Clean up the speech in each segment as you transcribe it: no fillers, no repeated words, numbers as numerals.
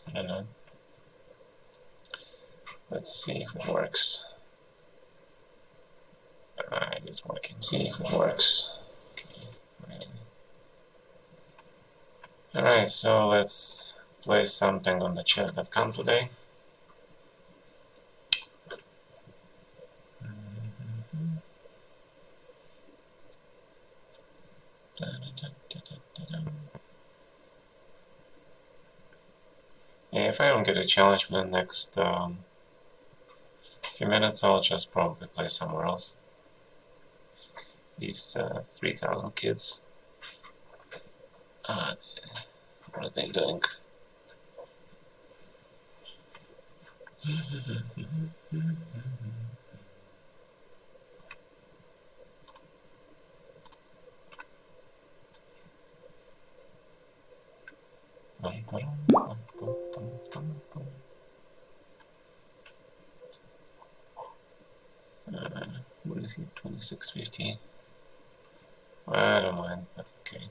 I don't know. Let's see if it works. It is working. See if it works. Okay. Alright, so let's play something on the chess.com today. Yeah, if I don't get a challenge for the next few minutes, I'll just probably play somewhere else. These 3,000 kids, what are they doing? What is he? 2650. I don't mind, but okay.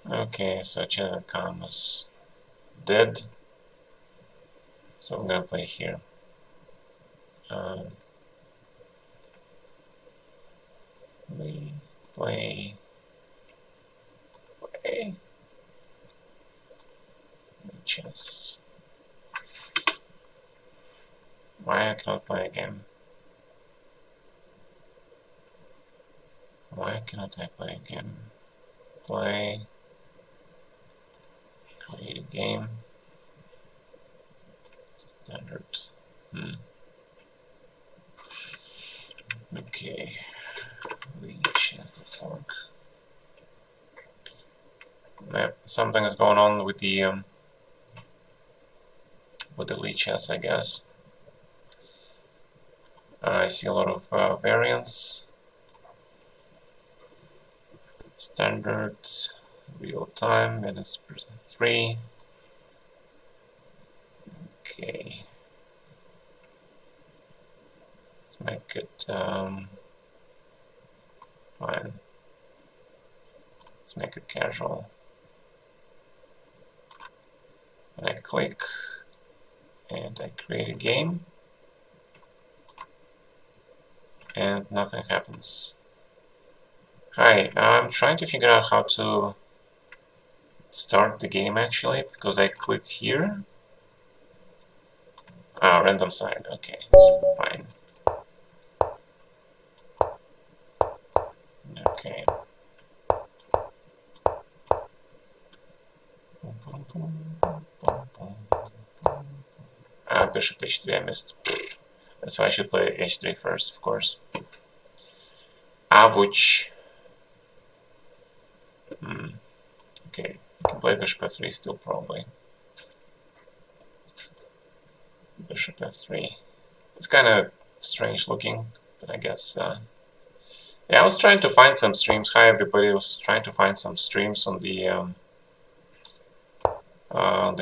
Okay, so chess.com is dead. So I'm gonna play here. Play. Chess. Why I cannot play a game? Why cannot I play a game? Play. Create a game. Standard. Okay. Chess.org. Something is going on with the Lichess, I guess. I see a lot of variants. Standard, real time, minutes per 3. Okay. Let's make it fine. Let's make it casual. And I click and I create a game. And nothing happens. Hi, I'm trying to figure out how to start the game actually, because I click here. Random side, okay, so fine. Okay. Bishop h3 I missed. That's why I should play h3 first, of course. Avuch. Okay, I can play bishop f3 still probably. Bishop f3. It's kind of strange looking, but I guess. Yeah, I was trying to find some streams. Hi everybody, I was trying to find some streams on the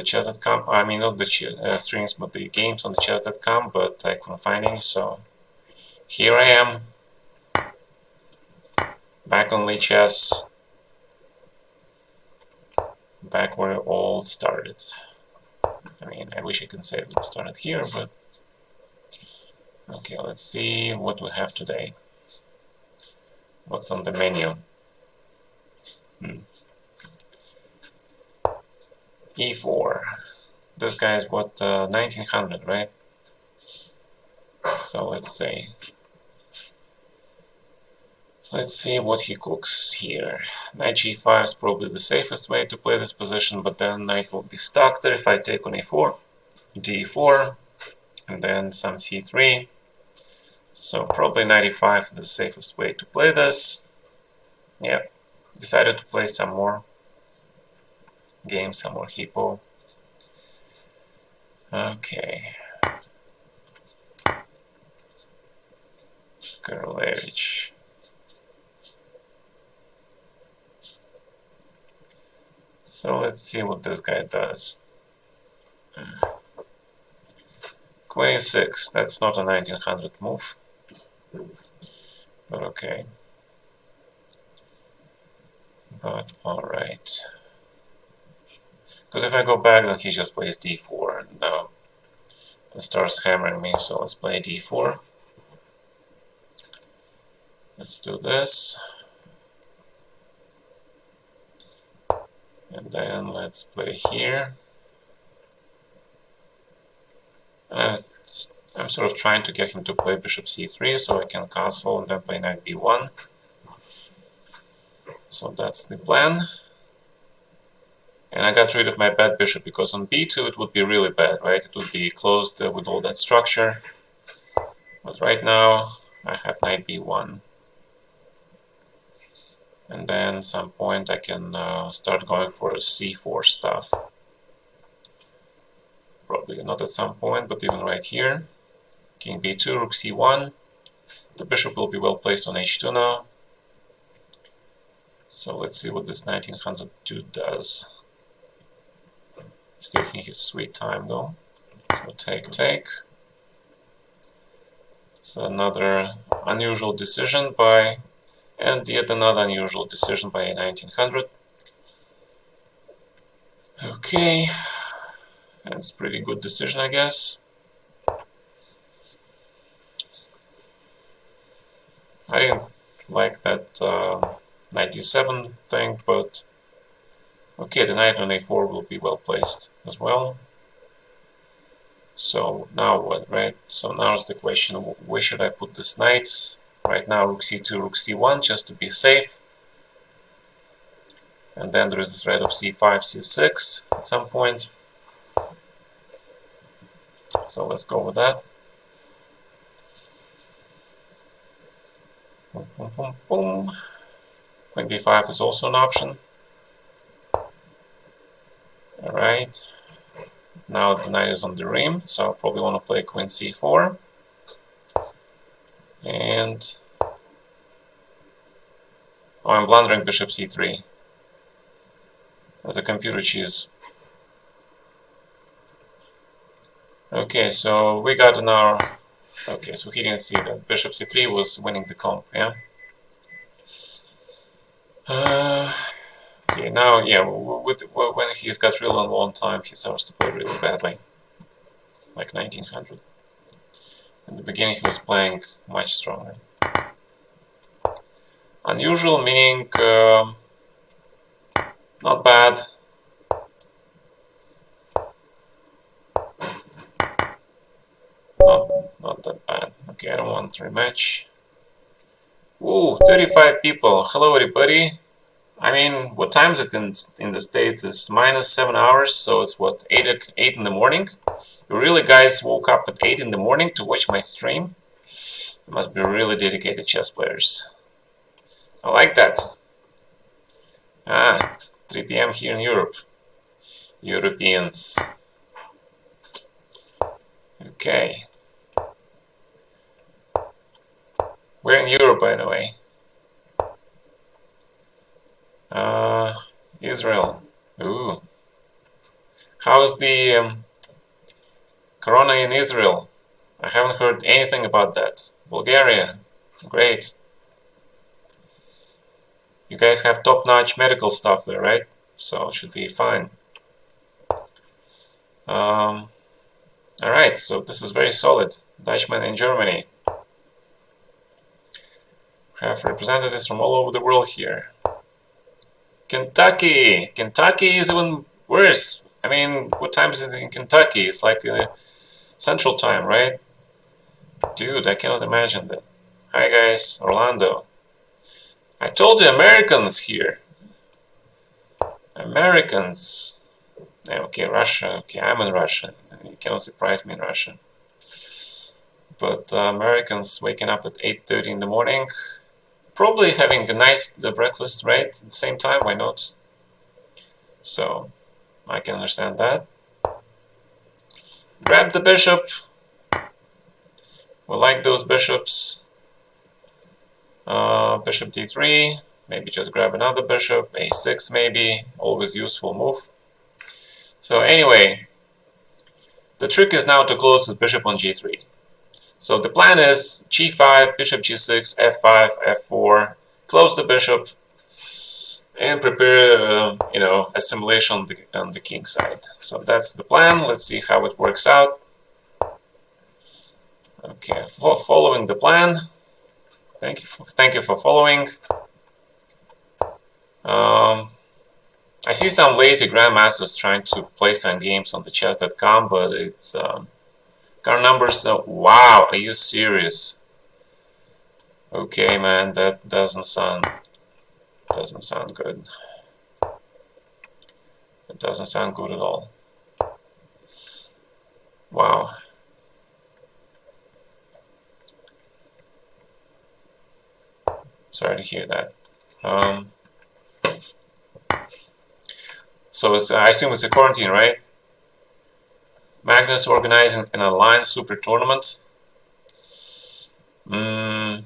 chess.com. I mean, not the streams, but the games on the chess.com, but I couldn't find any, so here I am, back on Lichess, back where it all started. I mean, I wish I could say it started here, but okay, let's see what we have today. What's on the menu? E4. This guy is what, 1900, right? So let's see. Let's see what he cooks here. Knight g5 is probably the safest way to play this position, but then knight will be stuck there if I take on a4, d4, and then some c3. So probably knight e5 is the safest way to play this. Yep, decided to play some more games, some more hippo. Okay. Karolevich. So let's see what this guy does. Queen e6, that's not a 1900 move. But okay. But alright. Because if I go back, then he just plays d4 and starts hammering me, so let's play d4. Let's do this. And then let's play here. And I'm sort of trying to get him to play bishop c3 so I can castle and then play knight b1. So that's the plan. And I got rid of my bad bishop because on b2 it would be really bad, right? It would be closed with all that structure. But right now I have knight b1. And then some point I can start going for c4 stuff. Probably not at some point, but even right here. King b2, rook c1. The bishop will be well placed on h2 now. So let's see what this 1902 does. He's taking his sweet time though. So take. It's another unusual decision by, and yet another unusual decision by 1900. Okay, that's a pretty good decision, I guess. I didn't like that knight d7 thing, but okay, the knight on a4 will be well placed as well. So now what, right? So now is the question, where should I put this knight? Right now rook c2, rook c1, just to be safe. And then there is the threat of c5, c6 at some point. So let's go with that. Boom, boom, boom, boom. Queen b5 is also an option. Alright. Now the knight is on the rim, so I'll probably want to play queen c4. And oh, I'm blundering bishop c3. That's a computer cheese. Okay, so we got an hour. Okay, so he didn't see that bishop c3 was winning the comp, yeah? Okay, now, yeah, when he's got real long time, he starts to play really badly. Like 1900. In the beginning, he was playing much stronger. Unusual meaning not bad. Not that bad. Okay, I don't want to rematch. Ooh, 35 people. Hello, everybody. I mean, what time is it in the States? It's -7 hours, so it's what, 8 in the morning? You really guys woke up at 8 in the morning to watch my stream? You must be really dedicated chess players. I like that. Ah, 3 p.m. here in Europe. Europeans. Okay. We're in Europe, by the way. Israel. Ooh. How's the corona in Israel? I haven't heard anything about that. Bulgaria. Great. You guys have top-notch medical stuff there, right? So it should be fine. Alright, so this is very solid. Dutchman in Germany. We have representatives from all over the world here. Kentucky! Kentucky is even worse. I mean, what time is it in Kentucky? It's like Central Time, right? Dude, I cannot imagine that. Hi guys, Orlando. I told you, Americans here. Americans. Okay, Russia. Okay, I'm in Russia. You cannot surprise me in Russia. But Americans waking up at 8:30 in the morning. Probably having a nice breakfast, right? At the same time, why not? So, I can understand that. Grab the bishop. We like those bishops. Bishop d3. Maybe just grab another bishop. a6 maybe. Always useful move. So anyway, the trick is now to close this bishop on g3. So the plan is g5, bishop g6, f5, f4, close the bishop, and prepare, you know, assimilation on the king side. So that's the plan. Let's see how it works out. Okay, following the plan. Thank you for following. I see some lazy grandmasters trying to play some games on the chess.com, but it's card numbers. Wow, are you serious? Okay, man, that doesn't sound good. It doesn't sound good at all. Wow. Sorry to hear that. So it's, I assume it's a quarantine, right? Magnus organizing an alliance super tournament. No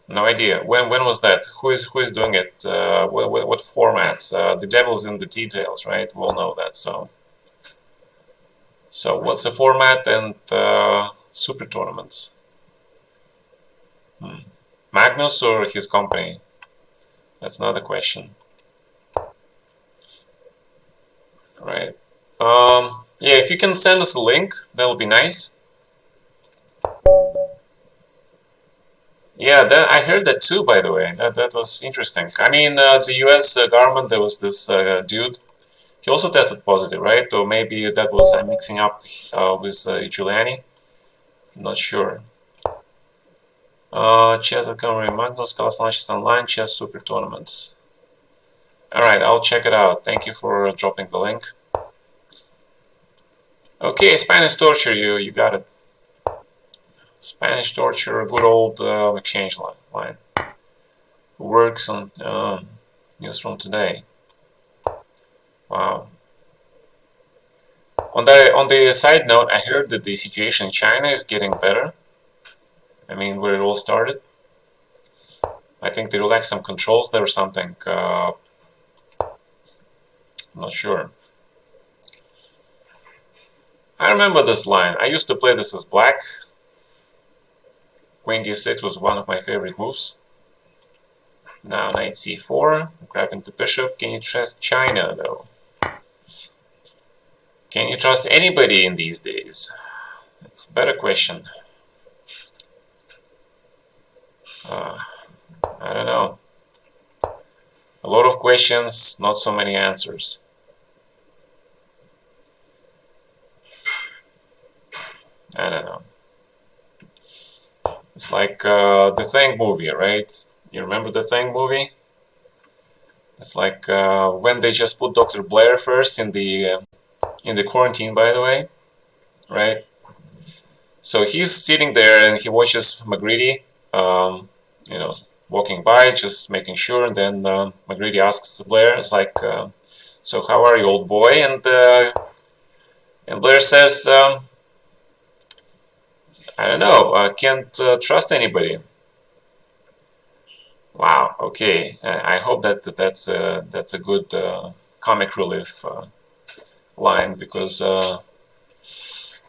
idea. When was that? Who is doing it? What formats? The devil's in the details, right? We'll know that. So what's the format and super tournaments? Magnus or his company? That's another question. Right. Yeah, if you can send us a link, that would be nice. Yeah, that, I heard that too, by the way. That was interesting. I mean, the US government, there was this dude. He also tested positive, right? Or maybe that was mixing up with Giuliani. Not sure. Chess.com, Magnus, Carlos launches online chess super tournaments. Alright, I'll check it out. Thank you for dropping the link. Okay, Spanish torture, you got it. Spanish torture, good old exchange line. Works on news from today. Wow. On the side note, I heard that the situation in China is getting better. I mean, where it all started. I think they relaxed some controls there or something. I'm not sure. I remember this line. I used to play this as black. Queen d6 was one of my favorite moves. Now knight c4, grabbing the bishop. Can you trust China, though? Can you trust anybody in these days? That's a better question. I don't know. A lot of questions, not so many answers. I don't know. It's like the Thing movie, right? You remember the Thing movie? It's like when they just put Dr. Blair first in the quarantine, by the way, right? So he's sitting there and he watches McGready, you know, walking by, just making sure, and then McGready asks Blair, it's like, so how are you, old boy? And Blair says, I don't know, I can't trust anybody. Wow, okay. I hope that's a good comic relief line, because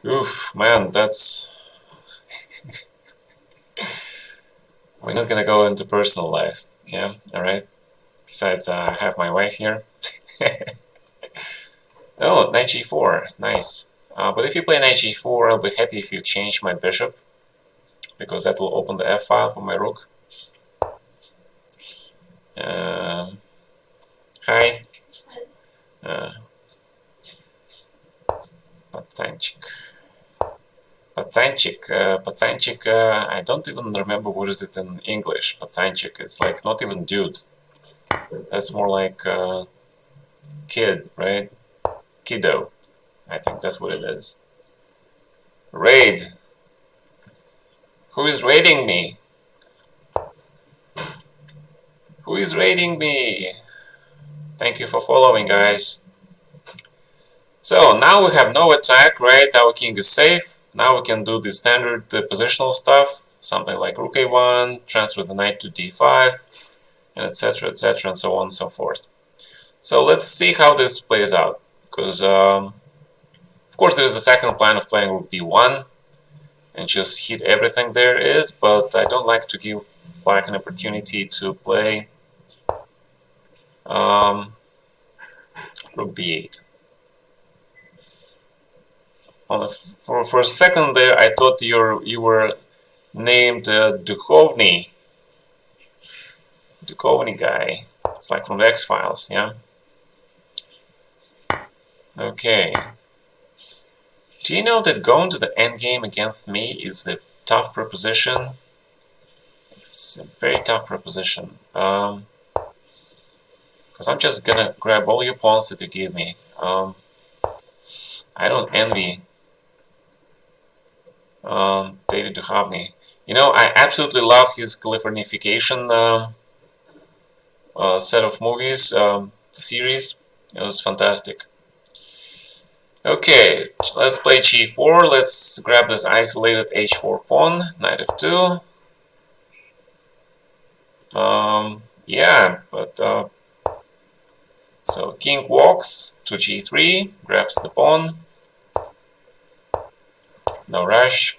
oof, man, that's we're not gonna go into personal life. Yeah, all right. Besides, I have my wife here. Oh, knight g4, nice. But if you play knight g4, I'll be happy if you change my bishop, because that will open the f file for my rook. Hi. Patsanchik, I don't even remember what is it in English. Patsanchik, it's like not even dude. That's more like kid, right? Kiddo. I think that's what it is. Raid. Who is raiding me? Who is raiding me? Thank you for following, guys. So now we have no attack, right? Our king is safe. Now we can do the standard positional stuff, something like rook a1, transfer the knight to d5, and etc., etc., and so on and so forth. So let's see how this plays out, because of course there is a second plan of playing rook b1, and just hit everything there is, but I don't like to give black an opportunity to play rook b8. For a second there, I thought you were named Duchovny guy. It's like from the X-Files, yeah? Okay. Do you know that going to the endgame against me is a tough proposition? It's a very tough proposition. Because I'm just gonna grab all your pawns that you give me. I don't envy David Duchovny. You know, I absolutely love his Californication set of movies, series. It was fantastic. Okay, let's play g4. Let's grab this isolated h4 pawn, knight f2. Yeah, but so king walks to g3, grabs the pawn. No rush.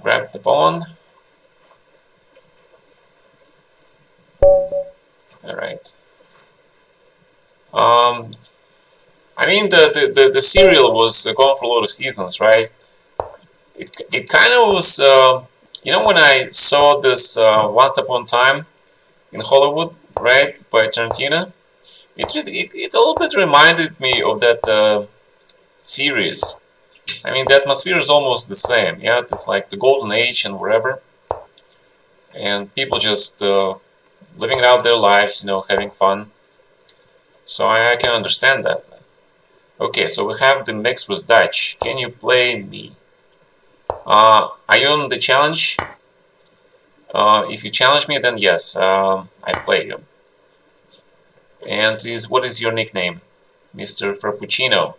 Grab the pawn. All right. I mean, the serial was going for a lot of seasons, right? It kind of was, you know, when I saw this Once Upon a Time in Hollywood, right, by Tarantino, it a little bit reminded me of that series. I mean, the atmosphere is almost the same, yeah. It's like the golden age and wherever, and people just living out their lives, you know, having fun. So I can understand that. Okay, so we have the mix with Dutch. Can you play me? Are you on the challenge? If you challenge me, then yes, I play you. And what is your nickname? Mr. Frappuccino.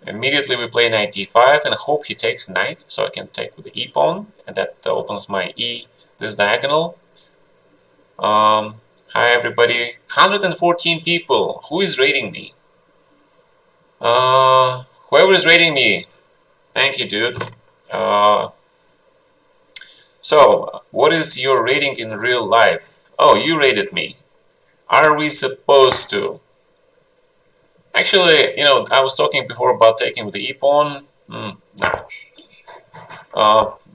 Immediately we play knight d5 and hope he takes knight, so I can take with the e-pawn, and that opens my this diagonal. Hi everybody, 114 people. Who is rating me? Whoever is rating me, thank you, dude. So, what is your rating in real life? Oh, you rated me. Are we supposed to? Actually, you know, I was talking before about taking with the e-pawn. No.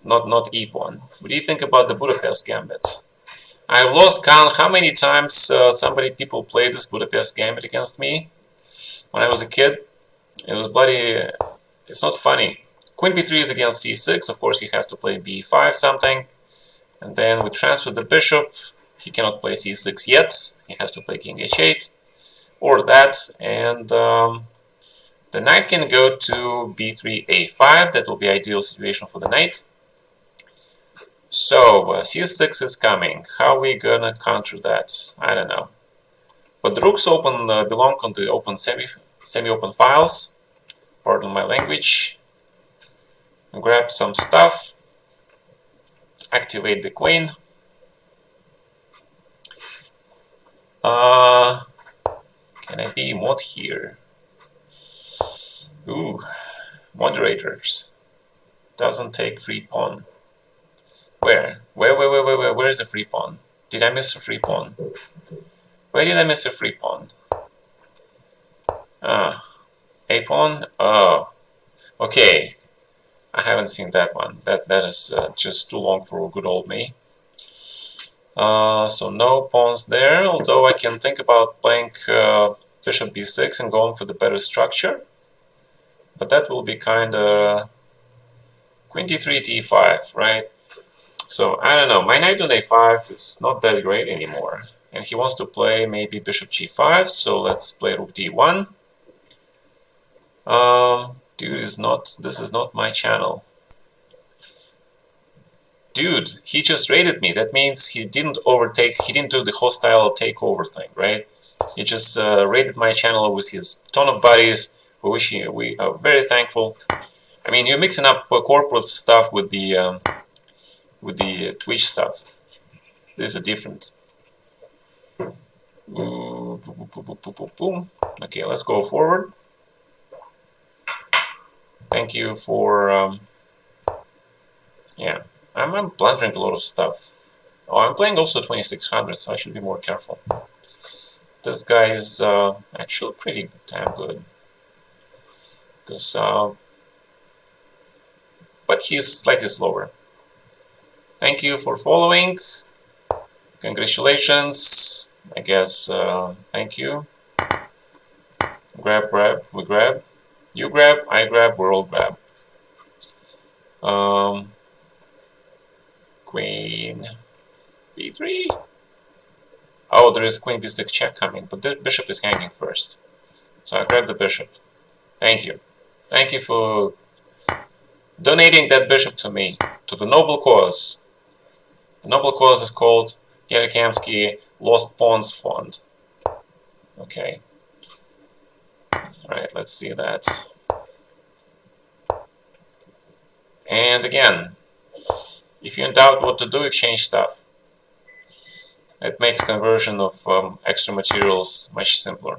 Not e-pawn. What do you think about the Budapest Gambit? I've lost count how many times people played this Budapest Gambit against me when I was a kid. It was bloody... It's not funny. Queen b3 is against c6. Of course, he has to play b5 something. And then we transfer the bishop. He cannot play c6 yet. He has to play king h8. Or that. And the knight can go to b3, a5. That will be ideal situation for the knight. So, c6 is coming. How are we gonna counter that? I don't know. But the rooks belong on the open semi-open files. Pardon my language. Grab some stuff. Activate the queen. Can I be mod here? Ooh, moderators. Doesn't take free pawn. Where is the free pawn? Did I miss a free pawn? Where did I miss a free pawn? A pawn? Oh, okay. I haven't seen that one. That is just too long for good old me. So no pawns there, although I can think about playing bishop b6 and going for the better structure. But that will be kinda queen d3, d5, right? So I don't know, my knight on a5 is not that great anymore. And he wants to play maybe bishop g5, so let's play rook d1. Dude, this is not my channel. Dude, he just raided me. That means he didn't do the hostile takeover thing, right? He just raided my channel with his ton of buddies, for which we are very thankful. I mean, you're mixing up corporate stuff with the Twitch stuff. This is different. Ooh, boom, boom, boom, boom, boom, boom. Okay, let's go forward. Thank you for, yeah, I'm blundering a lot of stuff. Oh, I'm playing also 2600, so I should be more careful. This guy is actually pretty damn good. Because, but he's slightly slower. Thank you for following. Congratulations. I guess, thank you. Grab, we grab. You grab, I grab, we're all grab. Queen b3. Oh, there is queen b6 check coming, but the bishop is hanging first. So I grab the bishop. Thank you. Thank you for donating that bishop to me, to the noble cause. The noble cause is called Gary Kamsky Lost Pawns Fund. Okay. Alright, let's see that. And again, if you're in doubt what to do, exchange stuff. It makes conversion of extra materials much simpler.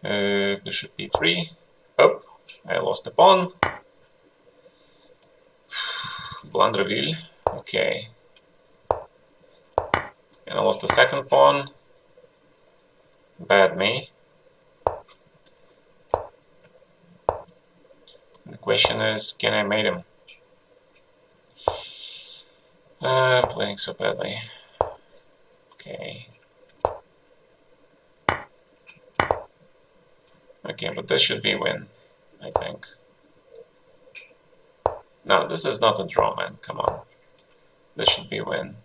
Bishop b3. Oh, I lost the pawn. Blunderville. Okay. And I lost the second pawn. Bad me. The question is, can I mate him? I'm playing so badly. Okay. Okay, but this should be a win, I think. No, this is not a draw, man. Come on. This should be a win.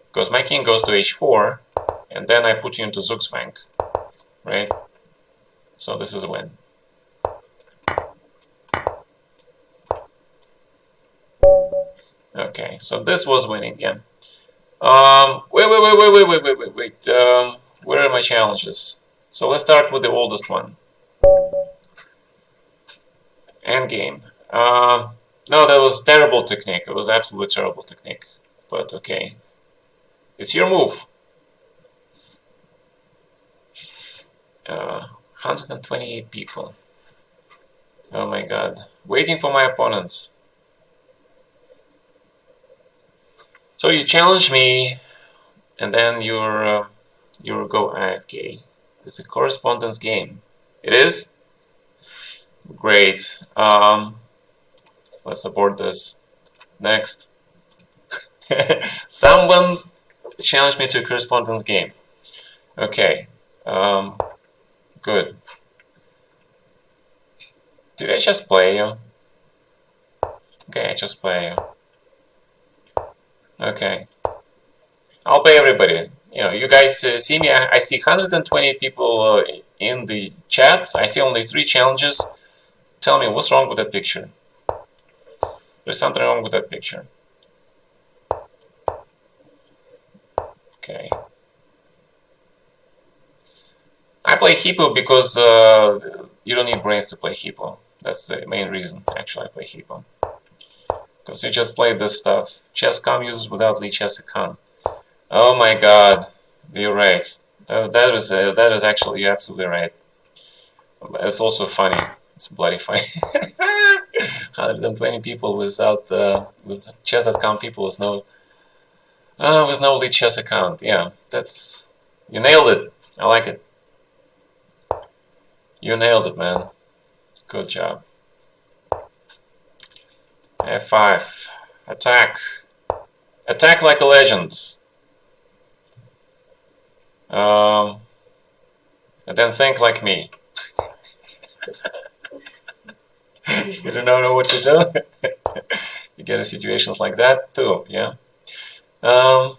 Because my king goes to h4, and then I put you into Zugzwang, right? So this is a win. Okay, so this was winning, yeah. Wait. Where are my challenges? So let's start with the oldest one. Endgame. No, that was terrible technique. It was absolutely terrible technique. But okay. It's your move. 128 people. Oh my god. Waiting for my opponents. So you challenge me, and then you go AFK. It's a correspondence game. It is? Great. Let's abort this. Next. Someone challenged me to a correspondence game. Okay. Good. Did I just play you? Okay, I just play you. Okay. I'll play everybody. You know, you guys see me. I see 128 people in the chat. I see only 3 challenges. Tell me, what's wrong with that picture? There's something wrong with that picture. Okay. I play Hippo because you don't need brains to play Hippo. That's the main reason, actually, I play Hippo. Because you just play this stuff. Chess.com uses without Lee Chess.com. Oh my god, you're right. That is actually, you're absolutely right. It's also funny. It's bloody funny. 120 people without with chess.com people with no Lee Chess account. Yeah, that's, you nailed it. I like it. You nailed it, man. Good job. F5. Attack. Attack like a legend. And then think like me. You don't know what to do. You get in situations like that too, yeah. What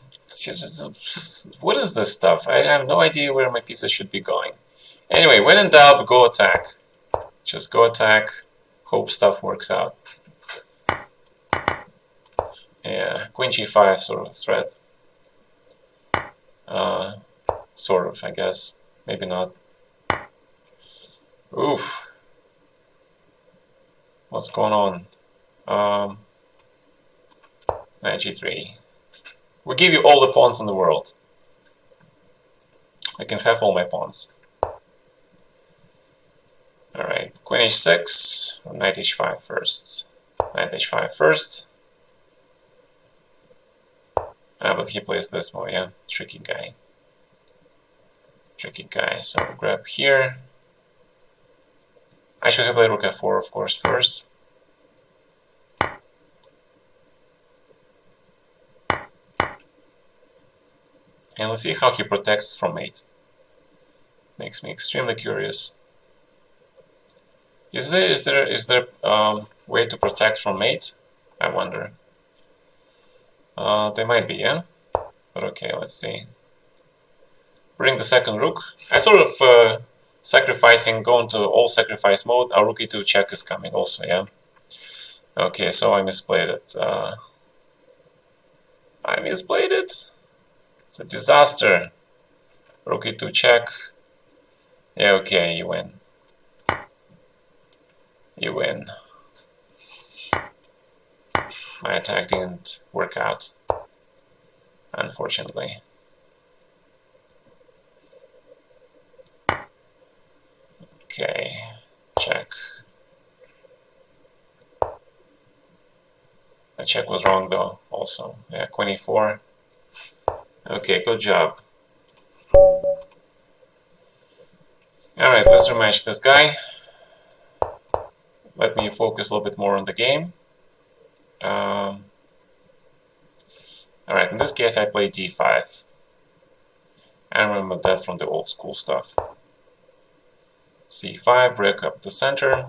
is this stuff? I have no idea where my pieces should be going. Anyway, when in doubt, go attack. Just go attack. Hope stuff works out. Yeah, Queen G5 sort of threat. Sort of, I guess. Maybe not. Oof. What's going on? Knight G3. We give you all the pawns in the world. I can have all my pawns. Queen h6 or knight h5 first. Knight h5 first. But he plays this move, yeah. Tricky guy. Tricky guy. So grab here. I should have played rook f4, of course, first. And let's see how he protects from mate. Makes me extremely curious. Is there way to protect from mate? I wonder. There might be, yeah? But okay, let's see. Bring the second rook. I sort of sacrificing, going to all sacrifice mode. Our rook e2 check is coming also, yeah? Okay, so I misplayed it. I misplayed it. It's a disaster. Rook e2 check. Yeah, okay, you win. You win. My attack didn't work out, unfortunately. Okay, check. The check was wrong though, also. Yeah, queen e4. Okay, good job. Alright, let's rematch this guy. Let me focus a little bit more on the game. Alright, in this case I play d5. I remember that from the old school stuff. c5, break up the center.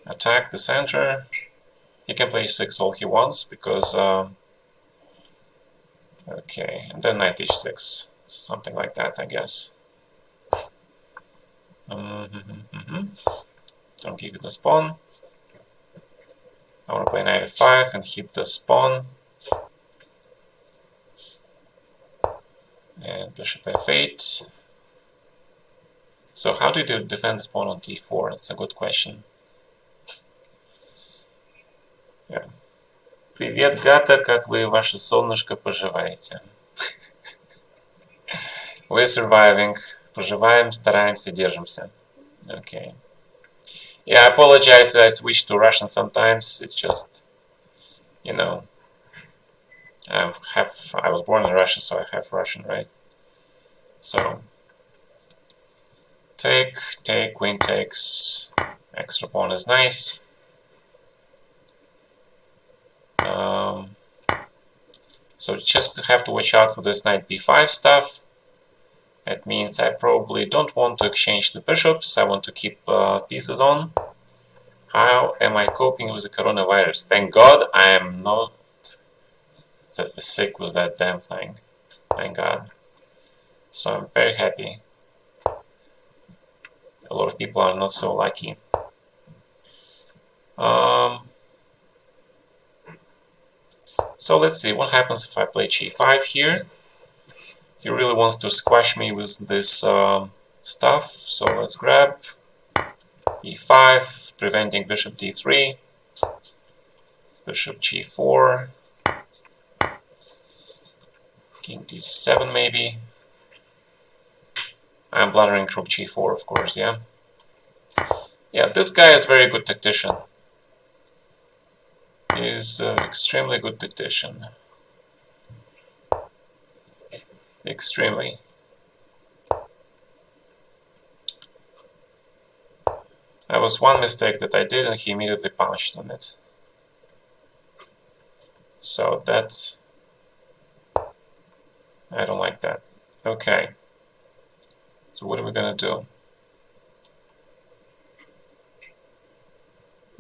Attack the center. He can play h6 all he wants because okay, and then knight h6, something like that, I guess. Don't give it the pawn. I want to play knight f5 and hit the pawn. And bishop f8. So how do you defend this pawn on d4? That's a good question. Yeah. Привет, гата, как вы, ваше солнышко, поживаете? We're surviving. Поживаем, стараемся, держимся. Okay. Yeah, I apologize, I switch to Russian sometimes. It's just, you know, I was born in Russia, so I have Russian, right? So, take, queen takes, extra pawn is nice. So just have to watch out for this knight b5 stuff. That means I probably don't want to exchange the bishops, I want to keep pieces on. How am I coping with the coronavirus? Thank God I am not sick with that damn thing. Thank God. So I'm very happy. A lot of people are not so lucky. So let's see what happens if I play g5 here. He really wants to squash me with this stuff, so let's grab e5, preventing bishop d3, bishop g4, king d7 maybe. I'm blundering rook g4, of course, yeah. Yeah, this guy is a very good tactician. He's an extremely good tactician. Extremely. That was one mistake that I did and he immediately punched on it. So that's... I don't like that. Okay. So what are we gonna do?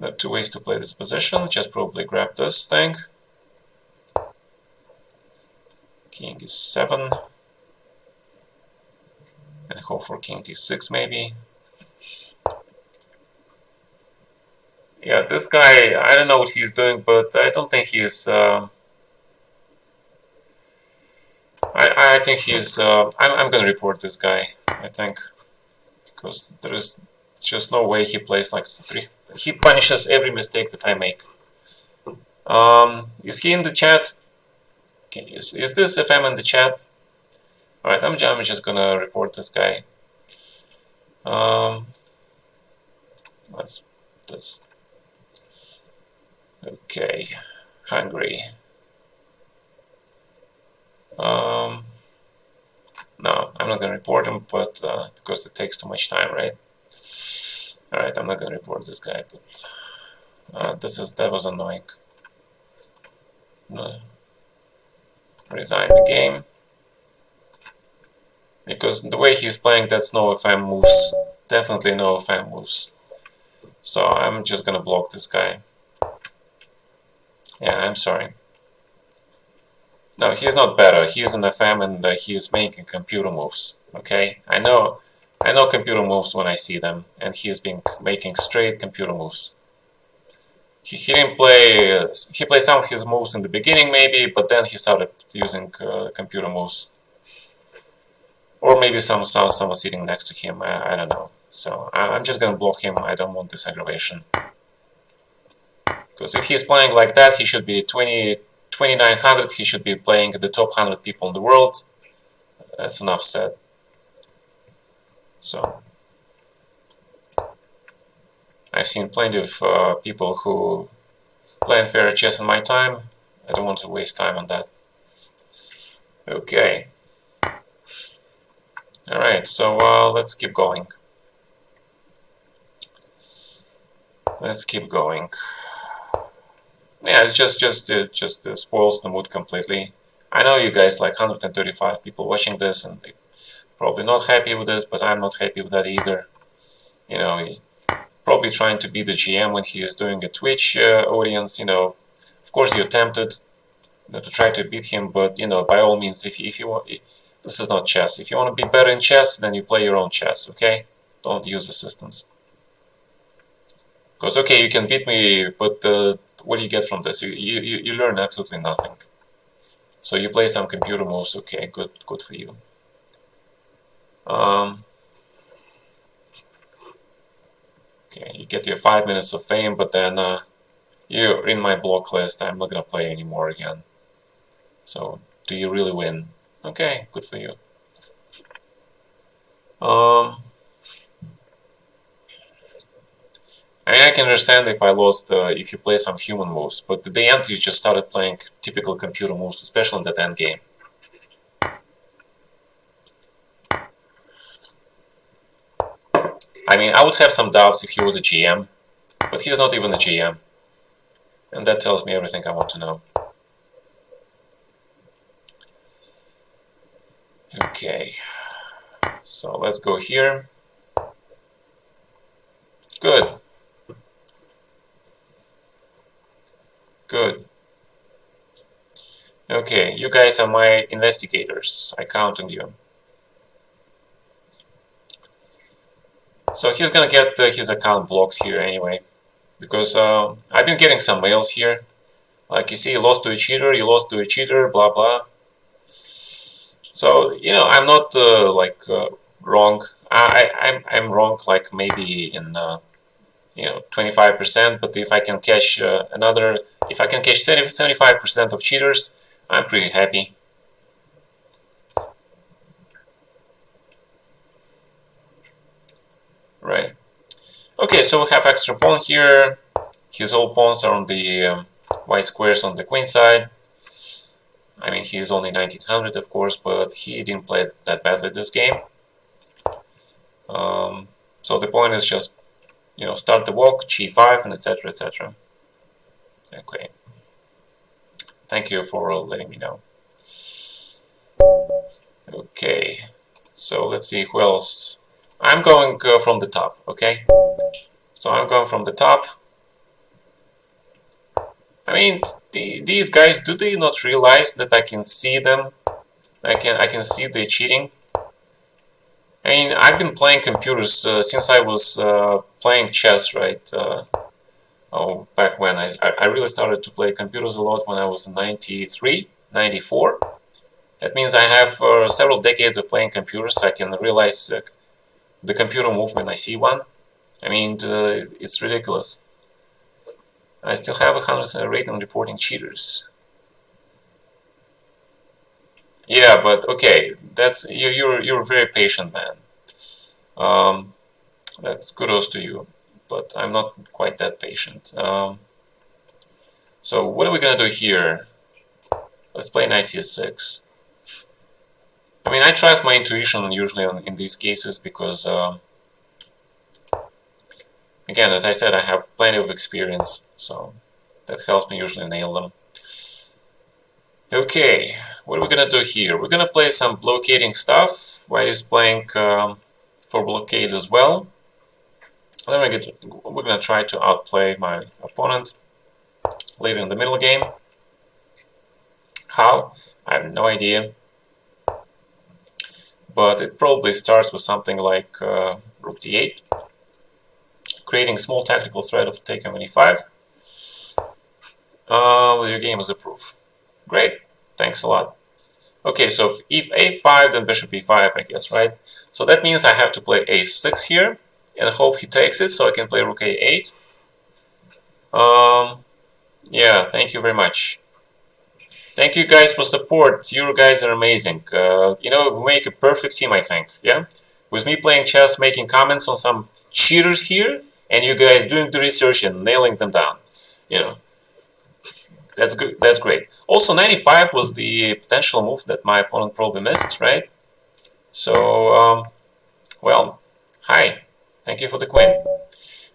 There are two ways to play this position. Just probably grab this thing. King is 7. And hope for king d6 maybe. Yeah, this guy, I don't know what he's doing, but I don't think he's... I think he's... I'm gonna report this guy, I think. Because there is just no way he plays like 3. He punishes every mistake that I make. Is he in the chat? Okay, is this FM in the chat? Alright, I'm just gonna report this guy. Let's this. Okay, Hungary. No, I'm not gonna report him, but because it takes too much time, right? Alright, I'm not gonna report this guy, but that was annoying. No. Resign the game. Because the way he's playing, that's no FM moves. Definitely no FM moves. So I'm just gonna block this guy. Yeah, I'm sorry. No, he's not better. He's an FM and he is making computer moves. Okay, I know computer moves when I see them, and he's been making straight computer moves. He didn't play. He played some of his moves in the beginning, maybe, but then he started using computer moves, or maybe someone sitting next to him. I don't know. So I'm just gonna block him. I don't want this aggravation. Because if he's playing like that, he should be 2900. He should be playing the top 100 people in the world. That's enough said. So I've seen plenty of people who play unfair chess in my time. I don't want to waste time on that. Okay. Alright, so let's keep going. Let's keep going. Yeah, it just spoils the mood completely. I know you guys like 135 people watching this, and they're probably not happy with this, but I'm not happy with that either. You know, probably trying to be the GM when he is doing a Twitch audience. You know, of course you're tempted to try to beat him, but you know, by all means, if you want, this is not chess. If you want to be better in chess, then you play your own chess. Okay, don't use assistants. Because okay, you can beat me, but what do you get from this? You learn absolutely nothing. So you play some computer moves. Okay, good for you. Okay, you get your 5 minutes of fame, but then you're in my block list. I'm not gonna play anymore again. So do you really win? Okay, good for you. I can understand if I lost, if you play some human moves, but at the end you just started playing typical computer moves, especially in that end game. I mean, I would have some doubts if he was a GM, but he's not even a GM. And that tells me everything I want to know. Okay, so let's go here. Good. Good. Okay, you guys are my investigators. I count on you. So he's gonna get his account blocked here anyway, because I've been getting some mails here. Like, you see, you lost to a cheater, you lost to a cheater, blah blah. So, you know, I'm not wrong. I'm wrong, like maybe in 25%, but if I can catch if I can catch 75% of cheaters, I'm pretty happy. Right. Okay, so we have extra pawn here. His all pawns are on the white squares on the queen side. I mean, he's only 1900, of course, but he didn't play that badly this game. So the point is just, you know, start the walk, g5, and etc, etc. Okay. Thank you for letting me know. Okay, so let's see who else. I'm going from the top, okay? So I'm going from the top. I mean, these guys, do they not realize that I can see them? I can see the cheating. I mean, I've been playing computers since I was playing chess, right? Back when I really started to play computers a lot when I was 93, 94. That means I have several decades of playing computers. So I can realize the computer move when I see one. I mean, it's ridiculous. I still have 100 rating reporting cheaters. Yeah, but okay, that's you're a very patient man. Um, that's kudos to you, but I'm not quite that patient. So what are we gonna do here? Let's play knight c6. I mean, I trust my intuition usually in these cases because, again, as I said, I have plenty of experience, so that helps me usually nail them. Okay, what are we gonna do here? We're gonna play some blockading stuff. White is playing for blockade as well. Then we're gonna try to outplay my opponent later in the middle game. How? I have no idea. But it probably starts with something like rook d8, creating a small tactical threat of taking on e5. Well, your game is approved. Great, thanks a lot. Okay, so if a5, then bishop e5, I guess, right? So that means I have to play a6 here, and hope he takes it, so I can play rook a8. Yeah, thank you very much. Thank you guys for support. You guys are amazing. You know, we make a perfect team, I think. Yeah, with me playing chess, making comments on some cheaters here, and you guys doing the research and nailing them down. You know, that's good. That's great. Also, 95 was the potential move that my opponent probably missed, right? So, well, hi. Thank you for the queen.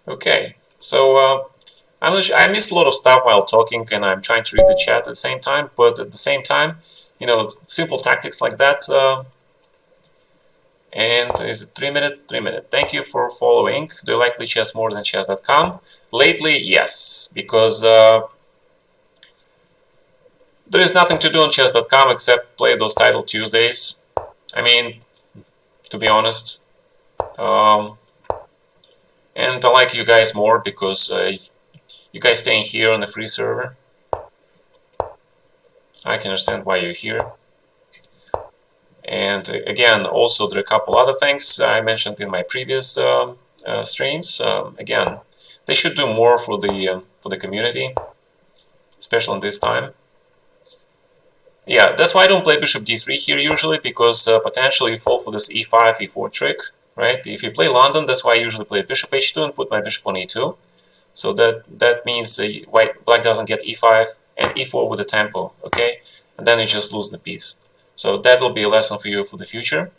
Okay, so I miss a lot of stuff while talking, and I'm trying to read the chat at the same time. But at the same time, you know, simple tactics like that. And is it 3 minutes? 3 minutes. Thank you for following. Do you like Lichess more than chess.com? Lately, yes, because there is nothing to do on chess.com except play those title Tuesdays. I mean, to be honest. Um, and I like you guys more because you guys staying here on the free server. I can understand why you're here. And again, also there are a couple other things I mentioned in my previous streams. Again, they should do more for the community, especially in this time. Yeah, that's why I don't play bishop d3 here usually, because potentially you fall for this e5, e4 trick, right? If you play London, that's why I usually play bishop h2 and put my bishop on e2. So that means black doesn't get e5 and e4 with the tempo, okay? And then you just lose the piece. So that will be a lesson for you for the future.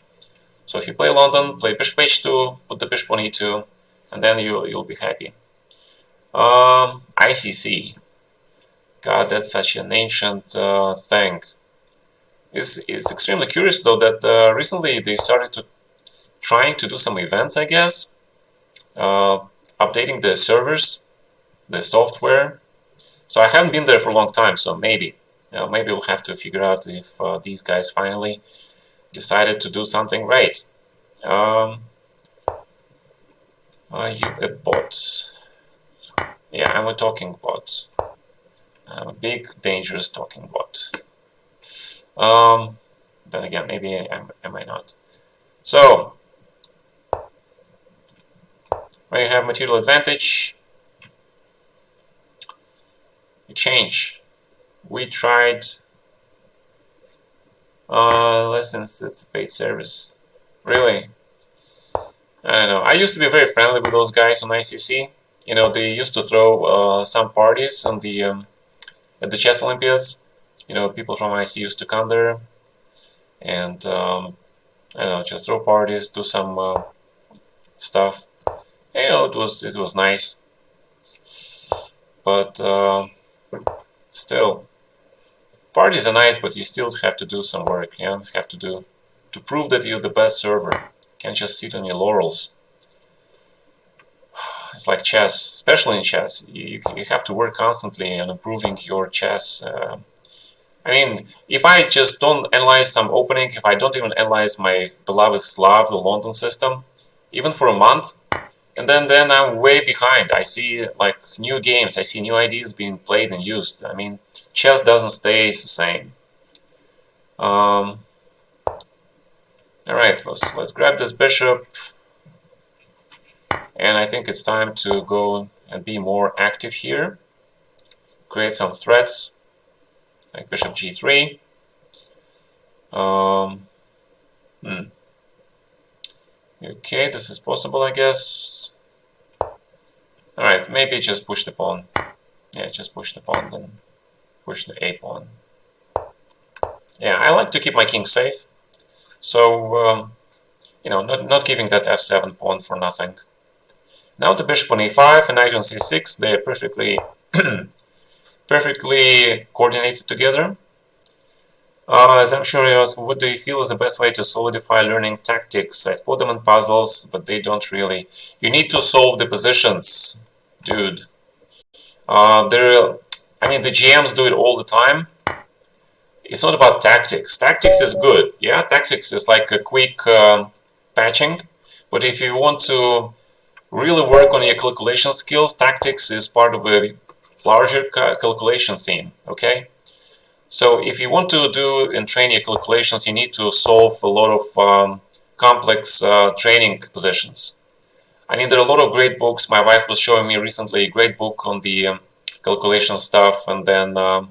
So if you play London, play bishop h2, put the bishop on e2, and then you'll be happy. ICC. God, that's such an ancient thing. It's extremely curious though that recently they started trying to do some events, I guess, updating the servers, the software. So I haven't been there for a long time, so maybe we'll have to figure out if these guys finally decided to do something right. Are you a bot? Yeah, I'm a talking bot. I'm a big, dangerous talking bot. Then again, maybe I might not. So, when you have material advantage, exchange. We tried lessons, it's a paid service. Really? I don't know. I used to be very friendly with those guys on ICC. You know, they used to throw some parties on the at the chess Olympiads. You know, people from IC used to come there and I don't know, just throw parties, do some stuff. And, you know, it was nice, but still, parties are nice, but you still have to do some work. You know, you have to prove that you're the best server. You can't just sit on your laurels. It's like chess, especially in chess. You have to work constantly on improving your chess. I mean, if I just don't analyze some opening, if I don't even analyze my beloved Slav, the London system, even for a month, and then I'm way behind. I see like new games, I see new ideas being played and used. I mean, chess doesn't stay the same. All right, let's grab this bishop, and I think it's time to go and be more active here. Create some threats, like bishop g3. Um, hmm. Okay, this is possible, I guess. Alright, maybe just push the pawn. Yeah, just push the pawn, then push the a pawn. Yeah, I like to keep my king safe. So, you know, not giving that f7 pawn for nothing. Now the bishop on e5 and knight on c6, they're perfectly perfectly coordinated together. As I'm sure you ask, what do you feel is the best way to solidify learning tactics? I put them in puzzles, but they don't really. You need to solve the positions, dude. I mean, the GMs do it all the time. It's not about tactics. Tactics is good, yeah. Tactics is like a quick patching, but if you want to really work on your calculation skills, tactics is part of a larger calculation theme. Okay. So if you want to do and train your calculations, you need to solve a lot of complex training positions. I mean, there are a lot of great books. My wife was showing me recently a great book on the calculation stuff, and then by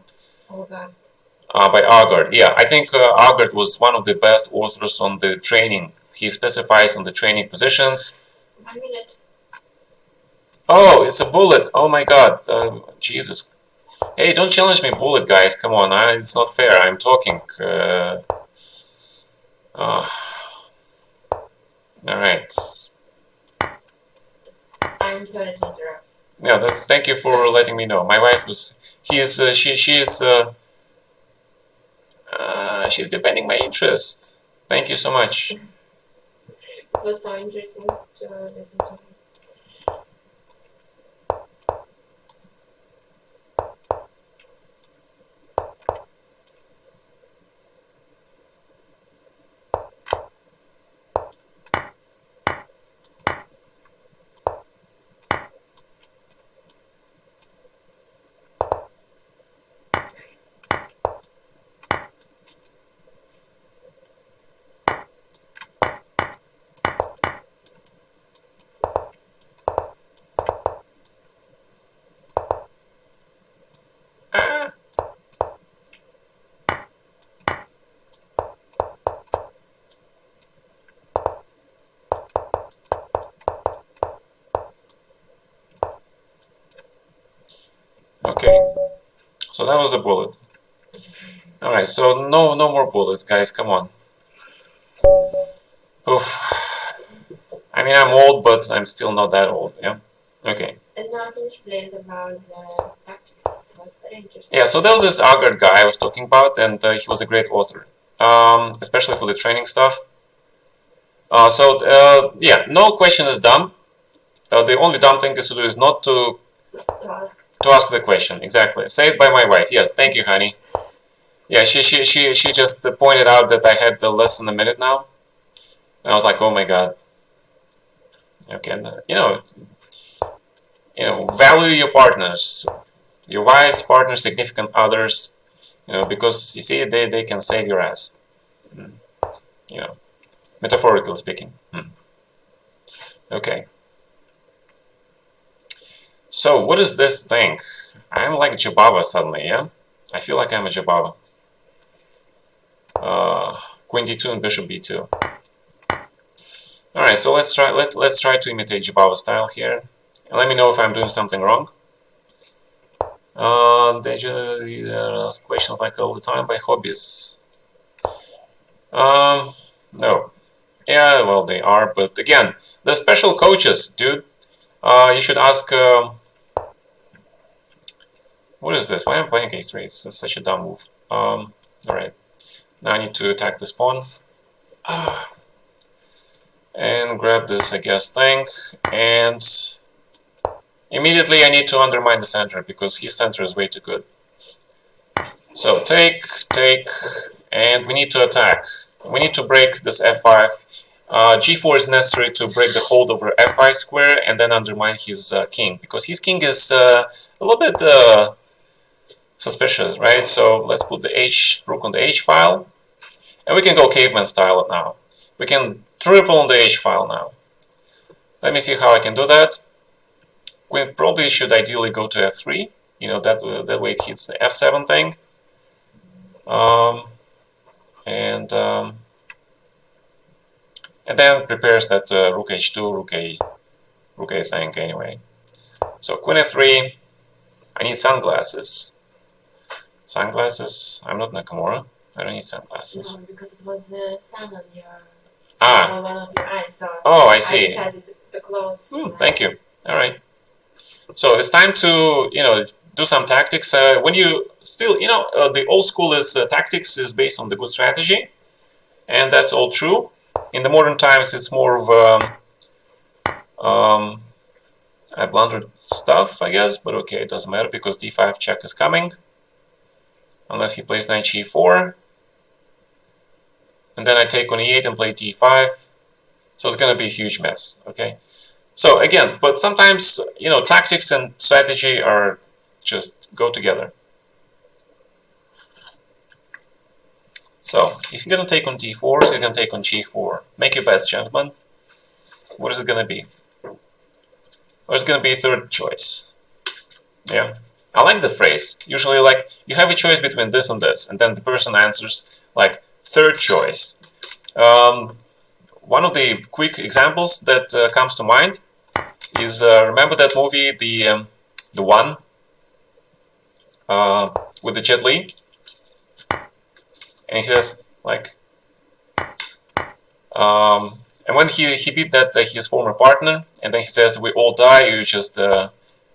Agard. Yeah, I think Agard was one of the best authors on the training. He specifies on the training positions. 1 minute. Oh, it's a bullet. Oh my God, Jesus. Hey, don't challenge me, bullet, guys. Come on, it's not fair. I'm talking. All right. I'm sorry to interrupt. Yeah, that's. Thank you for letting me know. My wife was. She's defending my interest. Thank you so much. It was so interesting to listen to him. Okay, so that was a bullet. All right, so no more bullets, guys. Come on. Oof. I mean, I'm old, but I'm still not that old. Yeah. Okay. And now can you explain about the tactics? It was very interesting. Yeah. So there was this Agard guy I was talking about, and he was a great author, especially for the training stuff. Yeah, no question is dumb. The only dumb thing is to do is not to ask the question. Exactly. Saved by my wife. Yes. Thank you, honey. Yeah. She just pointed out that I had less than a minute now, and I was like, oh my God. Okay. And, value your partners, your wives, partners, significant others. Because you see, they can save your ass. Metaphorically speaking. Okay. So, what is this thing? I'm like Jababa suddenly, yeah? I feel like I'm a Jababa. Queen d2 and bishop b2. Alright, so let's try to imitate Jababa style here. And let me know if I'm doing something wrong. They just ask questions like all the time by hobbies. No. Yeah, well, they are, but again, they're special coaches, dude. You should ask. What is this? Why am I playing a3? It's such a dumb move. Alright. Now I need to attack this pawn. And grab this, I guess, thing. And immediately I need to undermine the center, because his center is way too good. So take, and we need to attack. We need to break this f5. g4 is necessary to break the hold over f5 square and then undermine his king, because his king is a little bit suspicious, right? So let's put the rook on the h file, and we can go caveman style now. We can triple on the h file now. Let me see how I can do that. We probably should ideally go to f3. That way it hits the f7 thing. And then prepares that rook h2, rook a thing anyway. So queen f3. I need sunglasses. Sunglasses? I'm not Nakamura. I don't need sunglasses. No, because it was the sun on your Ah. one of your eyes. So Oh, I see. I decided the close. Thank you. All right. So it's time to do some tactics. When you still the old school is tactics is based on the good strategy, and that's all true. In the modern times, it's more of I blundered stuff, I guess, but okay, it doesn't matter because d5 check is coming. Unless he plays knight g4. And then I take on e8 and play d5. So it's going to be a huge mess, okay? So again, but sometimes, tactics and strategy are just go together. So he's going to take on d4, so he's going to take on g4. Make your bets, gentlemen. What is it going to be? Or it's going to be third choice. Yeah. I like the phrase. Usually, like, you have a choice between this and this, and then the person answers, like, third choice. One of the quick examples that comes to mind is, remember that movie, The One, with the Jet Li? And he says, like, and when he beat that his former partner, and then he says, we all die, you just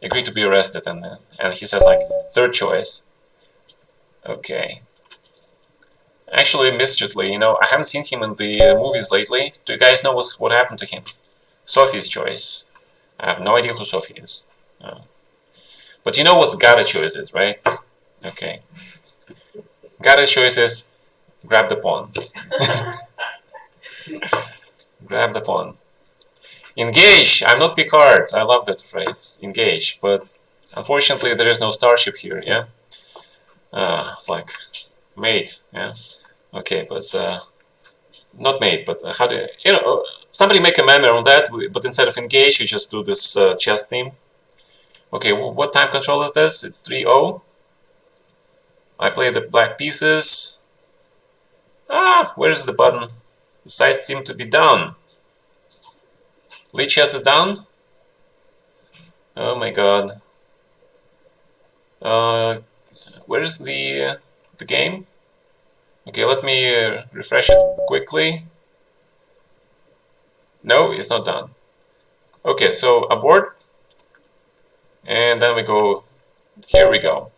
agree to be arrested, and he says, like, third choice. Okay. Actually, missed Jet Li, I haven't seen him in the movies lately. Do you guys know what happened to him? Sophie's choice. I have no idea who Sophie is. But you know what Gaara's choice is, right? Okay. Gaara's choice is grab the pawn. Grab the pawn. Engage! I'm not Picard. I love that phrase. Engage. But unfortunately, there is no starship here, yeah? It's like, mate, yeah? Okay, but, not mate, but how do you, somebody make a meme on that, but instead of engage, you just do this chess theme. Okay, what time control is this? It's 3-0. I play the black pieces. Where's the button? The sides seem to be down. Lichess is down. Oh my god. Where's the game? Okay, let me refresh it quickly. No, it's not done. Okay, so abort. And then we go. Here we go.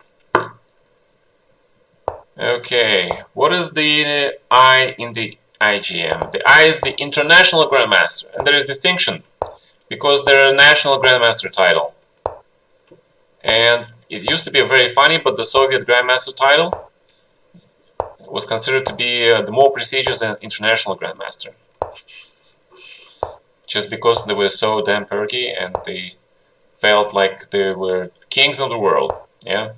Okay, what is the I in the IGM? The I is the International Grandmaster, and there is distinction because they're a national Grandmaster title. And it used to be very funny, but the Soviet Grandmaster title was considered to be the more prestigious than International Grandmaster. Just because they were so damn perky and they felt like they were kings of the world, yeah,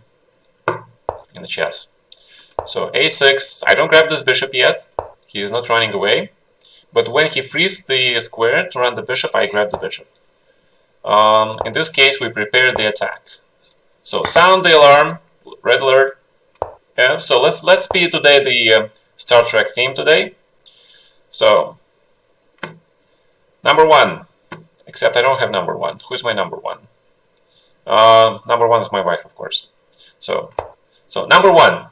in the chess. So a6, I don't grab this bishop yet, he is not running away, but when he frees the square to run the bishop, I grab the bishop. In this case, we prepare the attack. So sound the alarm, red alert. Yeah, so let's be today the Star Trek theme today. So number one, except I don't have number one. Who's my number one? Number one is my wife, of course. So number one.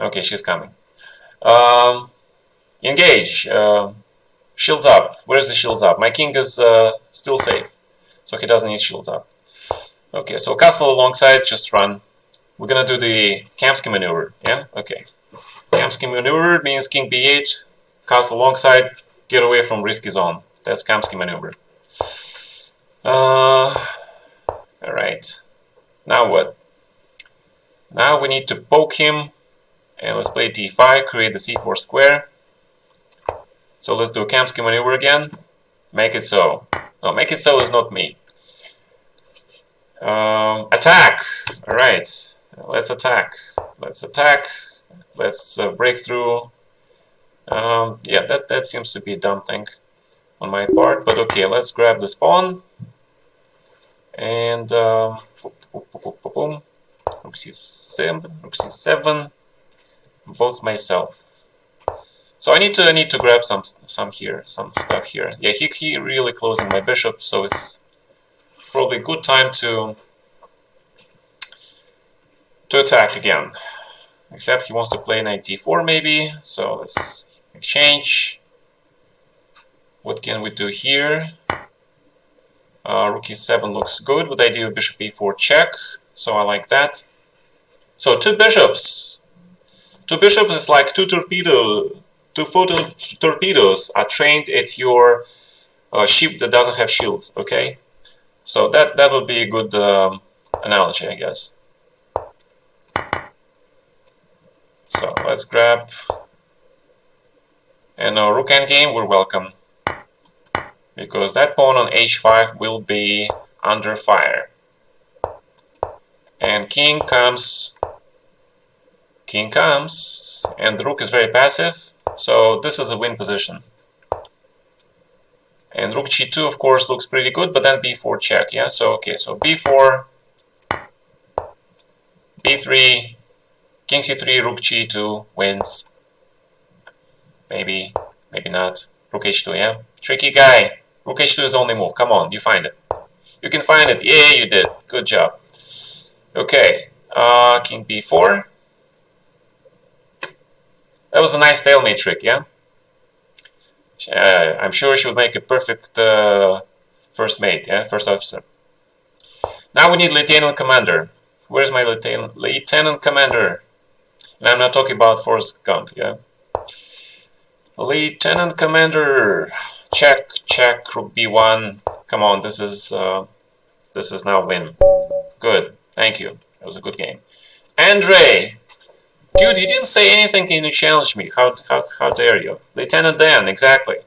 Okay, she's coming. Engage. Shields up. Where's the shields up? My king is still safe, so he doesn't need shields up. Okay, so castle alongside, just run. We're gonna do the Kamsky maneuver, yeah? Okay. Kamsky maneuver means king b8, castle alongside, get away from risky zone. That's Kamsky maneuver. Alright. Now what? Now we need to poke him. And let's play d5, create the c4 square. So let's do Kamsky maneuver again. Make it so. No, make it so is not me. Attack! Alright, let's attack. Let's attack. Let's break through. Yeah, that seems to be a dumb thing on my part, but okay, let's grab this pawn. And boom, boom, boom, boom, boom. Rook c7, both myself. So I need to grab some stuff here. Yeah, he really closing my bishop, so it's probably a good time to attack again. Except he wants to play knight d4 maybe, so let's exchange. What can we do here? Rook e7 looks good with the idea of bishop e4 check, so I like that. So two bishops. Two bishops is like two photo torpedoes are trained at your ship that doesn't have shields, okay? So that would be a good analogy, I guess. So let's grab, and rook endgame, we're welcome, because that pawn on h5 will be under fire. And king comes, and the rook is very passive, so this is a win position. And rook g2, of course, looks pretty good, but then b4 check, yeah? So, okay, so b4, b3, king c3, rook g2 wins. Maybe, maybe not. Rook h2, yeah? Tricky guy. Rook h2 is the only move. Come on, you find it. You can find it. Yeah, you did. Good job. Okay, king b4. That was a nice stalemate trick, yeah? I'm sure she would make a perfect first mate, yeah? First officer. Now we need lieutenant commander. Where's my lieutenant commander? And I'm not talking about Forrest Gump, yeah? Lieutenant commander. Check, check, rook b1. Come on, this is now win. Good, thank you. That was a good game. Andre! Dude, you didn't say anything and you challenged me. How dare you? Lieutenant Dan, exactly.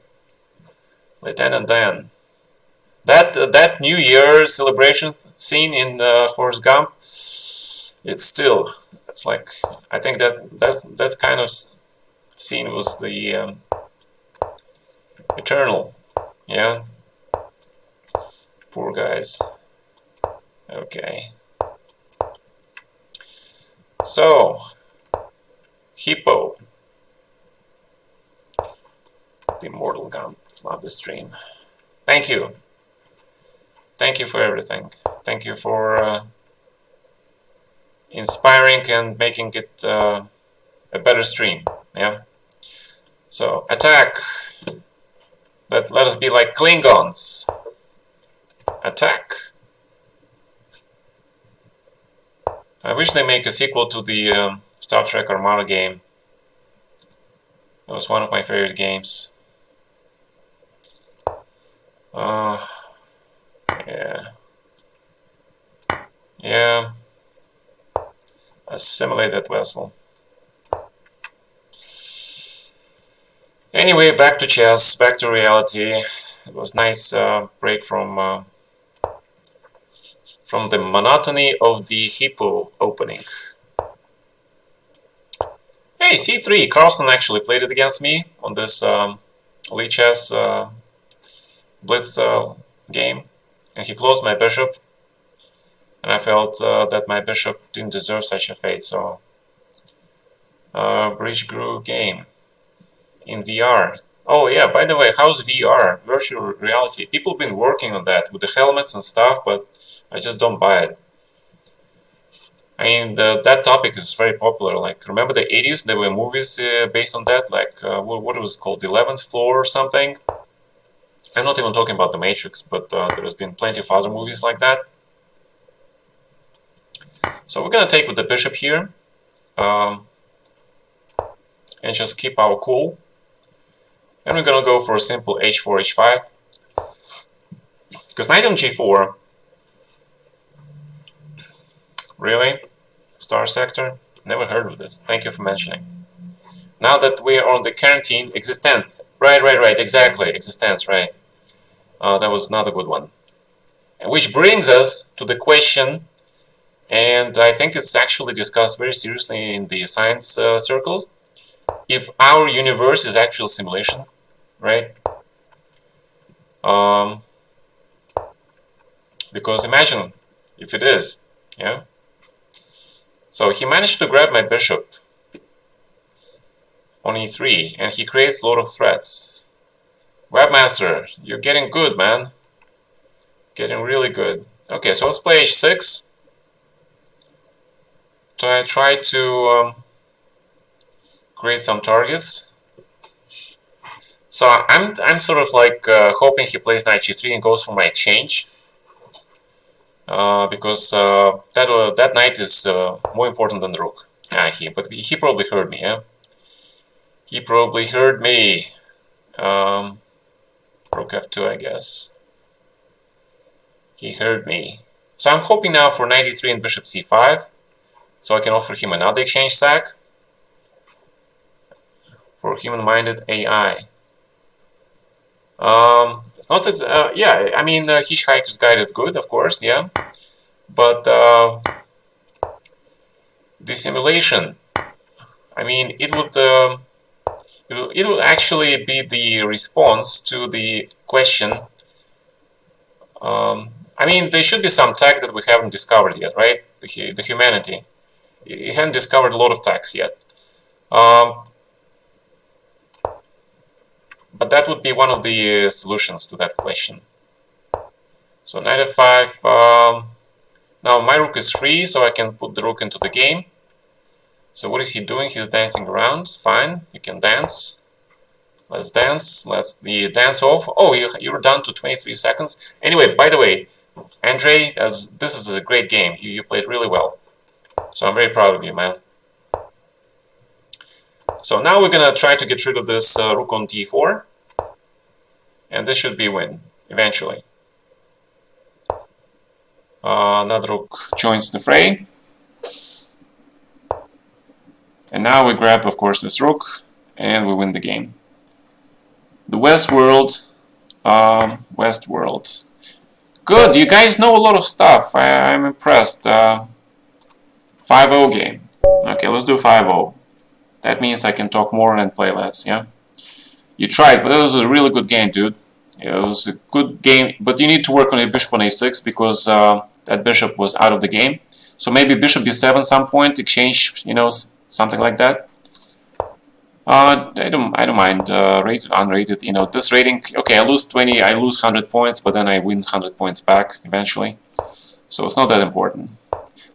Lieutenant Dan. That New Year celebration scene in Forrest Gump, it's like, I think that kind of scene was the eternal, yeah? Poor guys. Okay. So, Hippo. The Immortal Gun. Love the stream. Thank you. Thank you for everything. Thank you for inspiring and making it a better stream. Yeah. So attack. Let us be like Klingons. Attack. I wish they make a sequel to the Star Trek Armada game. It was one of my favorite games. Yeah. Yeah. Assimilate that vessel. Anyway, back to chess, back to reality. It was nice break from the monotony of the Hippo opening. Hey, c3. Carlsen actually played it against me on this Lichess Blitz game, and he closed my bishop, and I felt that my bishop didn't deserve such a fate, so Bridge Grew game in VR. Oh yeah, by the way, how's VR, virtual reality? People have been working on that with the helmets and stuff, but I just don't buy it. I mean, that topic is very popular. Like, remember the 80s? There were movies based on that, like, what was it called, The 11th Floor or something? I'm not even talking about The Matrix, but there's been plenty of other movies like that. So we're gonna take with the bishop here, and just keep our cool. And we're gonna go for a simple h4, h5. Because knight on g4... Really? Star Sector? Never heard of this. Thank you for mentioning. Now that we're on the quarantine, existence. Right, exactly. Existence, right. That was another good one. And which brings us to the question, and I think it's actually discussed very seriously in the science circles, if our universe is actual simulation, right? Because imagine if it is, yeah? So he managed to grab my bishop. on e3, and he creates a lot of threats. Webmaster, you're getting good, man. Getting really good. Okay, so let's play h6. So I try to create some targets. So I'm sort of like hoping he plays knight g3 and goes for my exchange, because that knight is more important than the rook. But he probably heard me, yeah. He probably heard me. Rook f2, I guess. He heard me. So I'm hoping now for knight e3 and bishop c5, so I can offer him another exchange sack for human-minded AI. It's not yeah, I mean, Hitchhiker's Guide is good, of course, yeah, but the simulation, I mean, it would actually be the response to the question. I mean, there should be some tech that we haven't discovered yet, right? The humanity. You haven't discovered a lot of techs yet. But that would be one of the solutions to that question. So knight f5. Now my rook is free, so I can put the rook into the game. So what is he doing? He's dancing around. Fine, you can dance. Let's dance. Let's the dance off. Oh, you're down to 23 seconds. Anyway, by the way, Andrei, this is a great game. You played really well. So I'm very proud of you, man. So now we're gonna try to get rid of this rook on d4, and this should be a win eventually. Another rook joins the fray, and now we grab, of course, this rook, and we win the game. The Westworld, Westworld. Good, you guys know a lot of stuff. I'm impressed. 5-0 game. Okay, let's do 5-0. That means I can talk more and play less, yeah? You tried, but it was a really good game, dude. It was a good game, but you need to work on your bishop on a6 because that bishop was out of the game. So maybe bishop b7 some point, exchange, you know, something like that. I don't mind rated, unrated. You know, this rating. Okay, I lose 20, I lose 100 points, but then I win 100 points back eventually. So it's not that important.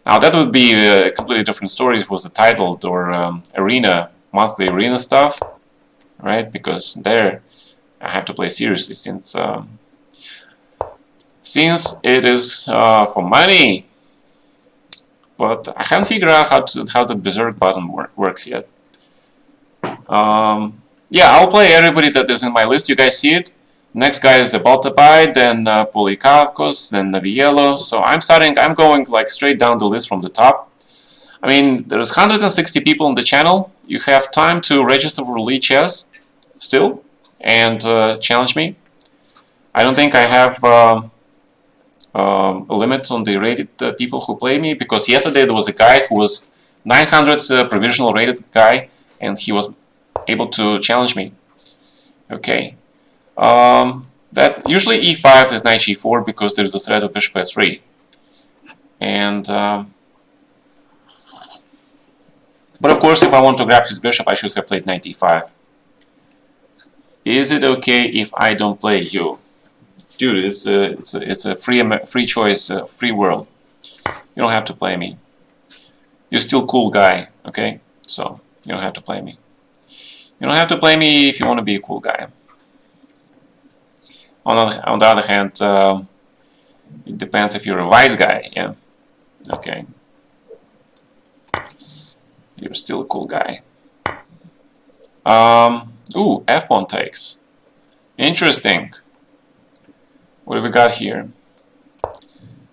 Now that would be a completely different story if it was the titled or arena, monthly arena stuff, right? Because there I have to play seriously since it is for money. But I haven't figured out how the Berserk button works yet. Yeah, I'll play everybody that is in my list. You guys see it. Next guy is the Baltabai, then Polikakos, then Naviello. So I'm going like straight down the list from the top. I mean, there's 160 people on the channel. You have time to register for Elite Chess still and challenge me. I don't think I have a limit on the rated people who play me, because yesterday there was a guy who was 900 provisional rated guy, and he was able to challenge me. Okay. That usually e5 is knight g4 because there's the threat of bishop f3. And but of course, if I want to grab his bishop, I should have played knight d5. Is it okay if I don't play you? Dude, it's a free choice, free world. You don't have to play me. You're still cool guy, okay? So you don't have to play me. You don't have to play me if you want to be a cool guy. On the other hand, it depends if you're a wise guy, yeah? Okay. You're still a cool guy. Ooh, f-pawn takes. Interesting. What do we got here?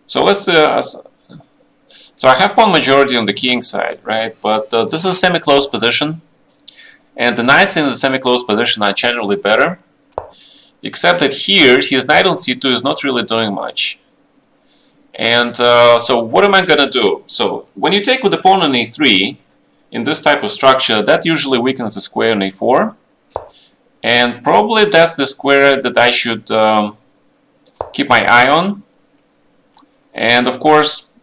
So let's... so I have pawn majority on the king side, right? But this is a semi-close position. And the knights in the semi-close position are generally better. Except that here, his knight on c2 is not really doing much. And so what am I going to do? So when you take with the pawn on a3, in this type of structure, that usually weakens the square on a4. And probably that's the square that I should keep my eye on. And of course,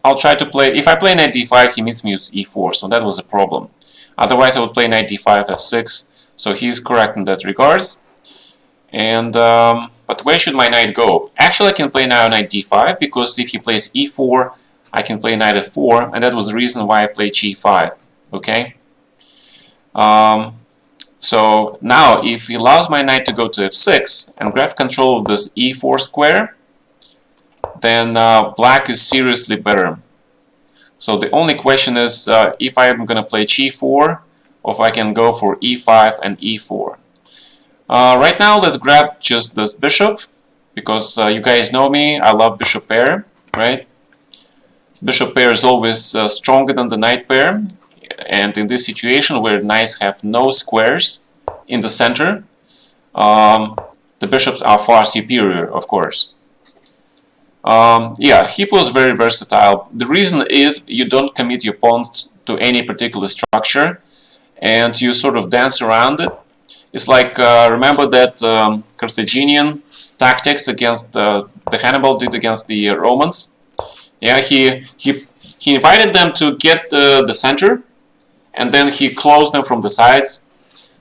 I'll try to play... If I play knight d5, he meets me with e4, so that was a problem. Otherwise, I would play knight d5, f6. So he's correct in that regards. And but where should my knight go? Actually, I can play now knight d5, because if he plays e4, I can play knight f4, and that was the reason why I played g5. Okay. So now, if he allows my knight to go to f6 and grab control of this e4 square, then black is seriously better. So the only question is if I'm going to play g4 or if I can go for e5 and e4. Right now, let's grab just this bishop, because you guys know me, I love bishop pair, right? Bishop pair is always stronger than the knight pair, and in this situation where knights have no squares in the center, the bishops are far superior, of course. Yeah, Hippo is very versatile. The reason is you don't commit your pawn to any particular structure, and you sort of dance around it. It's like, remember that Carthaginian tactics against the Hannibal did against the Romans? Yeah, he invited them to get the center, and then he closed them from the sides.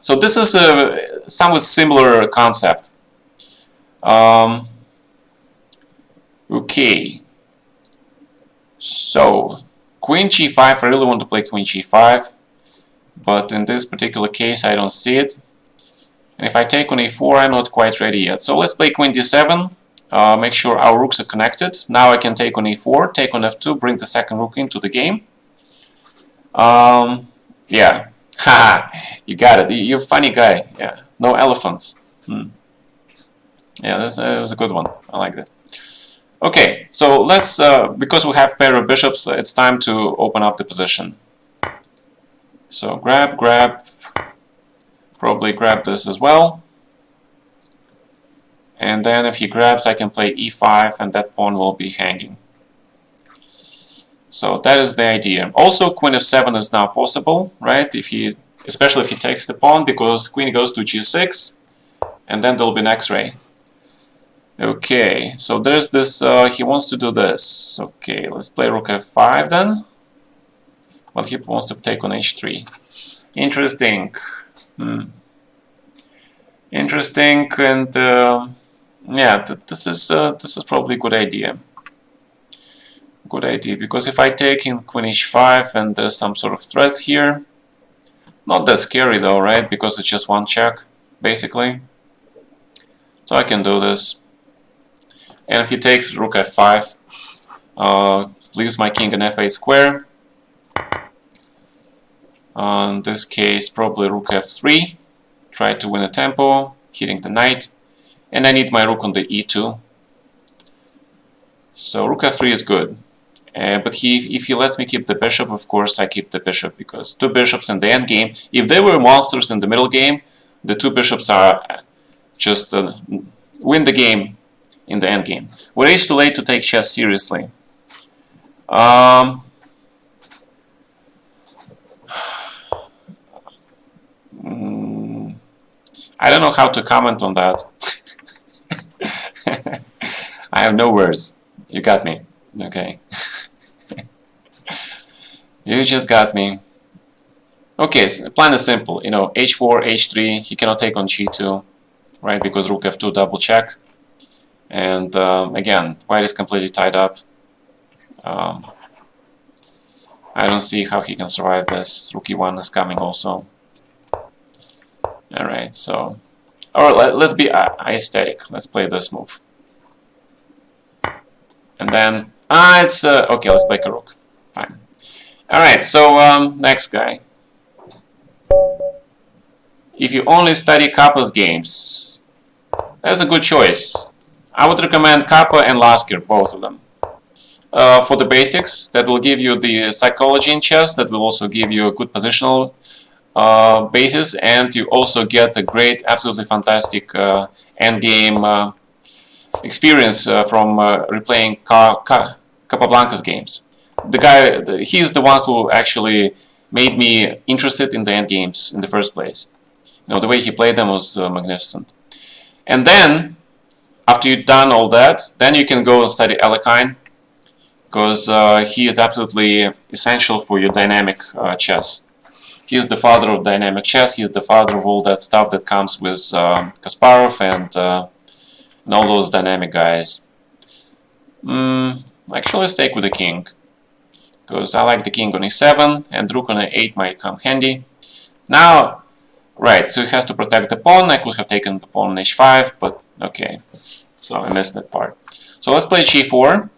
So this is a somewhat similar concept. Okay, so queen g5, I really want to play queen g5, but in this particular case I don't see it. And if I take on a4, I'm not quite ready yet. So let's play queen d7, make sure our rooks are connected. Now I can take on a4, take on f2, bring the second rook into the game. Yeah, haha, you got it, you're a funny guy. Yeah, no elephants. Yeah, that was a good one, I like that. Okay, so let's, because we have pair of bishops, it's time to open up the position. So grab, probably grab this as well. And then if he grabs, I can play e5, and that pawn will be hanging. So that is the idea. Also, queen f7 is now possible, right? Especially if he takes the pawn, because queen goes to g6, and then there'll be an x-ray. Okay, so there's this, he wants to do this. Okay, let's play rook f5 then. Well, he wants to take on h3. Interesting. Interesting, and yeah, this is probably a good idea. Good idea, because if I take in queen h5 and there's some sort of threats here, not that scary though, right? Because it's just one check, basically. So I can do this. And if he takes rook f5, leaves my king in f8 square. In this case, probably rook f3. Try to win a tempo, hitting the knight. And I need my rook on the e2. So rook f3 is good. But if he lets me keep the bishop, of course I keep the bishop, because two bishops in the endgame, if they were monsters in the middle game, the two bishops are just win the game in the endgame. We're age too late to take chess seriously. I don't know how to comment on that. I have no words. You got me. Okay. You just got me. Okay, so the plan is simple. You know, h4, h3, he cannot take on g2, right? Because rook f2 double check. And again, white is completely tied up. I don't see how he can survive this. Rook e1 is coming also. Alright, so... Or let's be aesthetic. Let's play this move. And then... it's... okay, let's play a rook. Fine. Alright, so next guy. If you only study Kappa's games, that's a good choice. I would recommend Kappa and Lasker, both of them. For the basics, that will give you the psychology in chess, that will also give you a good positional basis, and you also get a great, absolutely fantastic endgame experience from replaying Capablanca's games. The guy, he's the one who actually made me interested in the endgames in the first place. You know, the way he played them was magnificent. And then, after you've done all that, then you can go and study Alekhine, because he is absolutely essential for your dynamic chess. He's the father of dynamic chess. He's the father of all that stuff that comes with Kasparov and all those dynamic guys. Actually, let's take with the king, because I like the king on e7, and rook on e8 might come handy. Now, right, so he has to protect the pawn. I could have taken the pawn on h5, but okay, so I missed that part. So let's play g4.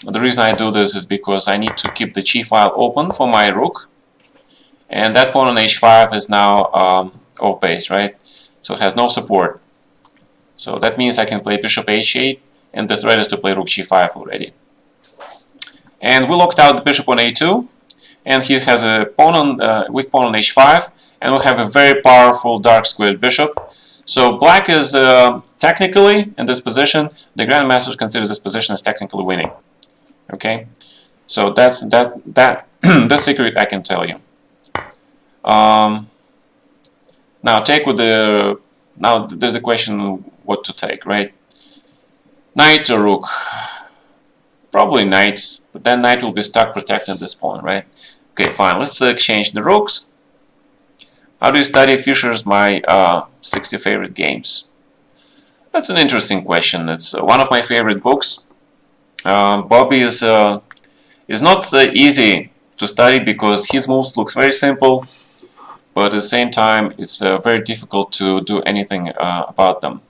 The reason I do this is because I need to keep the g file open for my rook, and that pawn on h5 is now off base, right? So it has no support. So that means I can play bishop h8, and the threat is to play rook g5 already. And we locked out the bishop on a2, and he has a pawn on weak pawn on h5, and we have a very powerful dark squared bishop. So black is technically in this position. The grandmaster considers this position as technically winning. Okay, so that's the secret I can tell you. Now take with the there's a question what to take, right? Knight or rook? Probably knight, but then knight will be stuck protecting this pawn, right? Okay, fine. Let's exchange the rooks. How do you study Fischer's My 60 Favorite Games? That's an interesting question. It's one of my favorite books. Bobby is not easy to study because his moves looks very simple, but at the same time it's very difficult to do anything about them,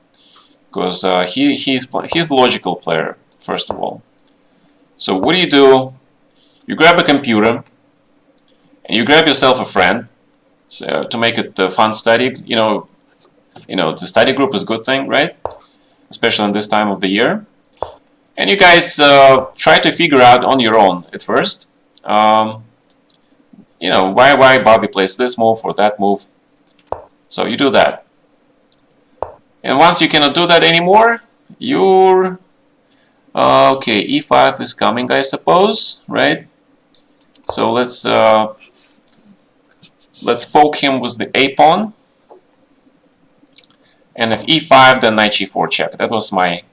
because he's a logical player, first of all. So what do? You grab a computer and you grab yourself a friend, so to make it a fun study. You know, the study group is a good thing, right? Especially in this time of the year. And you guys try to figure out on your own at first, why Bobby plays this move or that move. So you do that. And once you cannot do that anymore, you're okay. E5 is coming, I suppose, right? So let's poke him with the a pawn. And if e5, then knight g4 check. That was my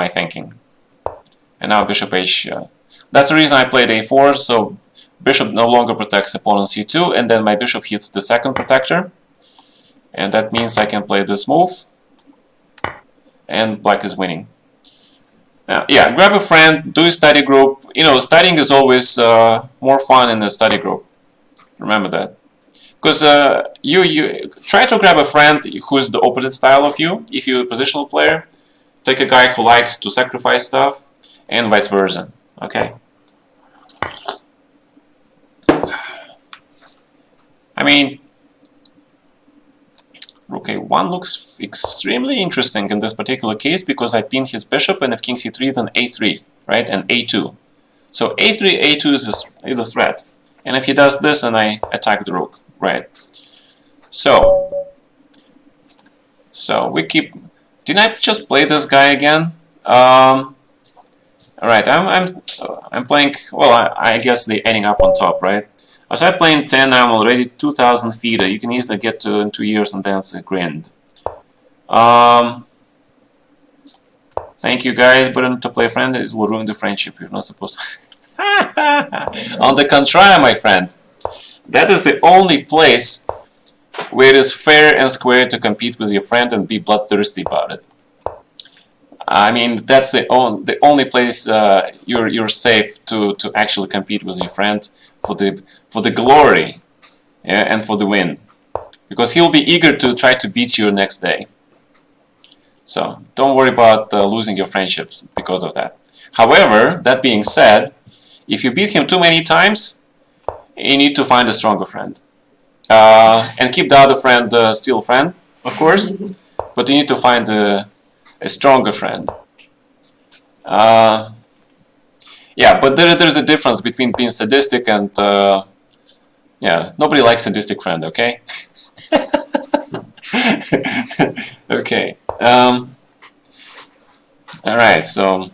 thinking. And now bishop h. That's the reason I played a4. So bishop no longer protects opponent c2, and then my bishop hits the second protector, and that means I can play this move, and black is winning. Yeah, grab a friend, do a study group. Studying is always more fun in the study group. Remember that. Because you try to grab a friend who is the opposite style of you. If you're a positional player, take a guy who likes to sacrifice stuff, and vice versa. Okay. I mean, rook a1 looks extremely interesting in this particular case because I pinned his bishop, and if king c3, then a3, right, and a2. So a3, a2 is a threat, and if he does this, then I attack the rook, right? So we keep. Didn't I just play this guy again? All right, I'm playing. Well, I guess the ending up on top, right? I started playing 10. I'm already 2,000 feet. You can easily get to in 2 years, and then it's a grind. Thank you guys, but to play friend it will ruin the friendship. You're not supposed to. On the contrary, my friend, that is the only place where it is fair and square to compete with your friend and be bloodthirsty about it. I mean, that's the only place you're safe to actually compete with your friend for the glory, yeah, and for the win, because he'll be eager to try to beat you next day. So don't worry about losing your friendships because of that. However, that being said, if you beat him too many times, you need to find a stronger friend, and keep the other friend still a friend, of course, but you need to find a stronger friend. Yeah, but there's a difference between being sadistic and yeah, nobody likes sadistic friend, okay? Okay. All right, so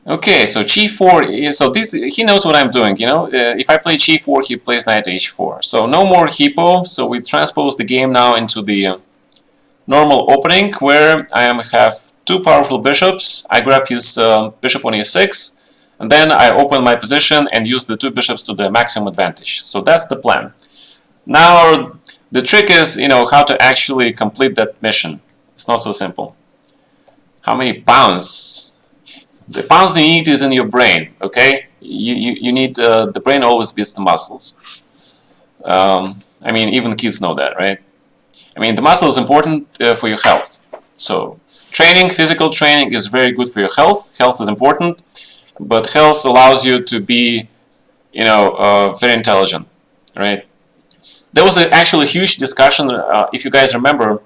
okay, so g4. So this, he knows what I'm doing, if I play g4, he plays knight h4. So no more hippo. So we transpose the game now into the normal opening, where I have two powerful bishops. I grab his bishop on e6, and then I open my position and use the 2 bishops to the maximum advantage. So that's the plan. Now the trick is, how to actually complete that mission. It's not so simple. How many pounds? The pounds you need is in your brain, okay? You need, the brain always beats the muscles. I mean, even kids know that, right? I mean, the muscle is important for your health. So training, physical training is very good for your health. Health is important, but health allows you to be, very intelligent, right? There was actually a huge discussion, if you guys remember,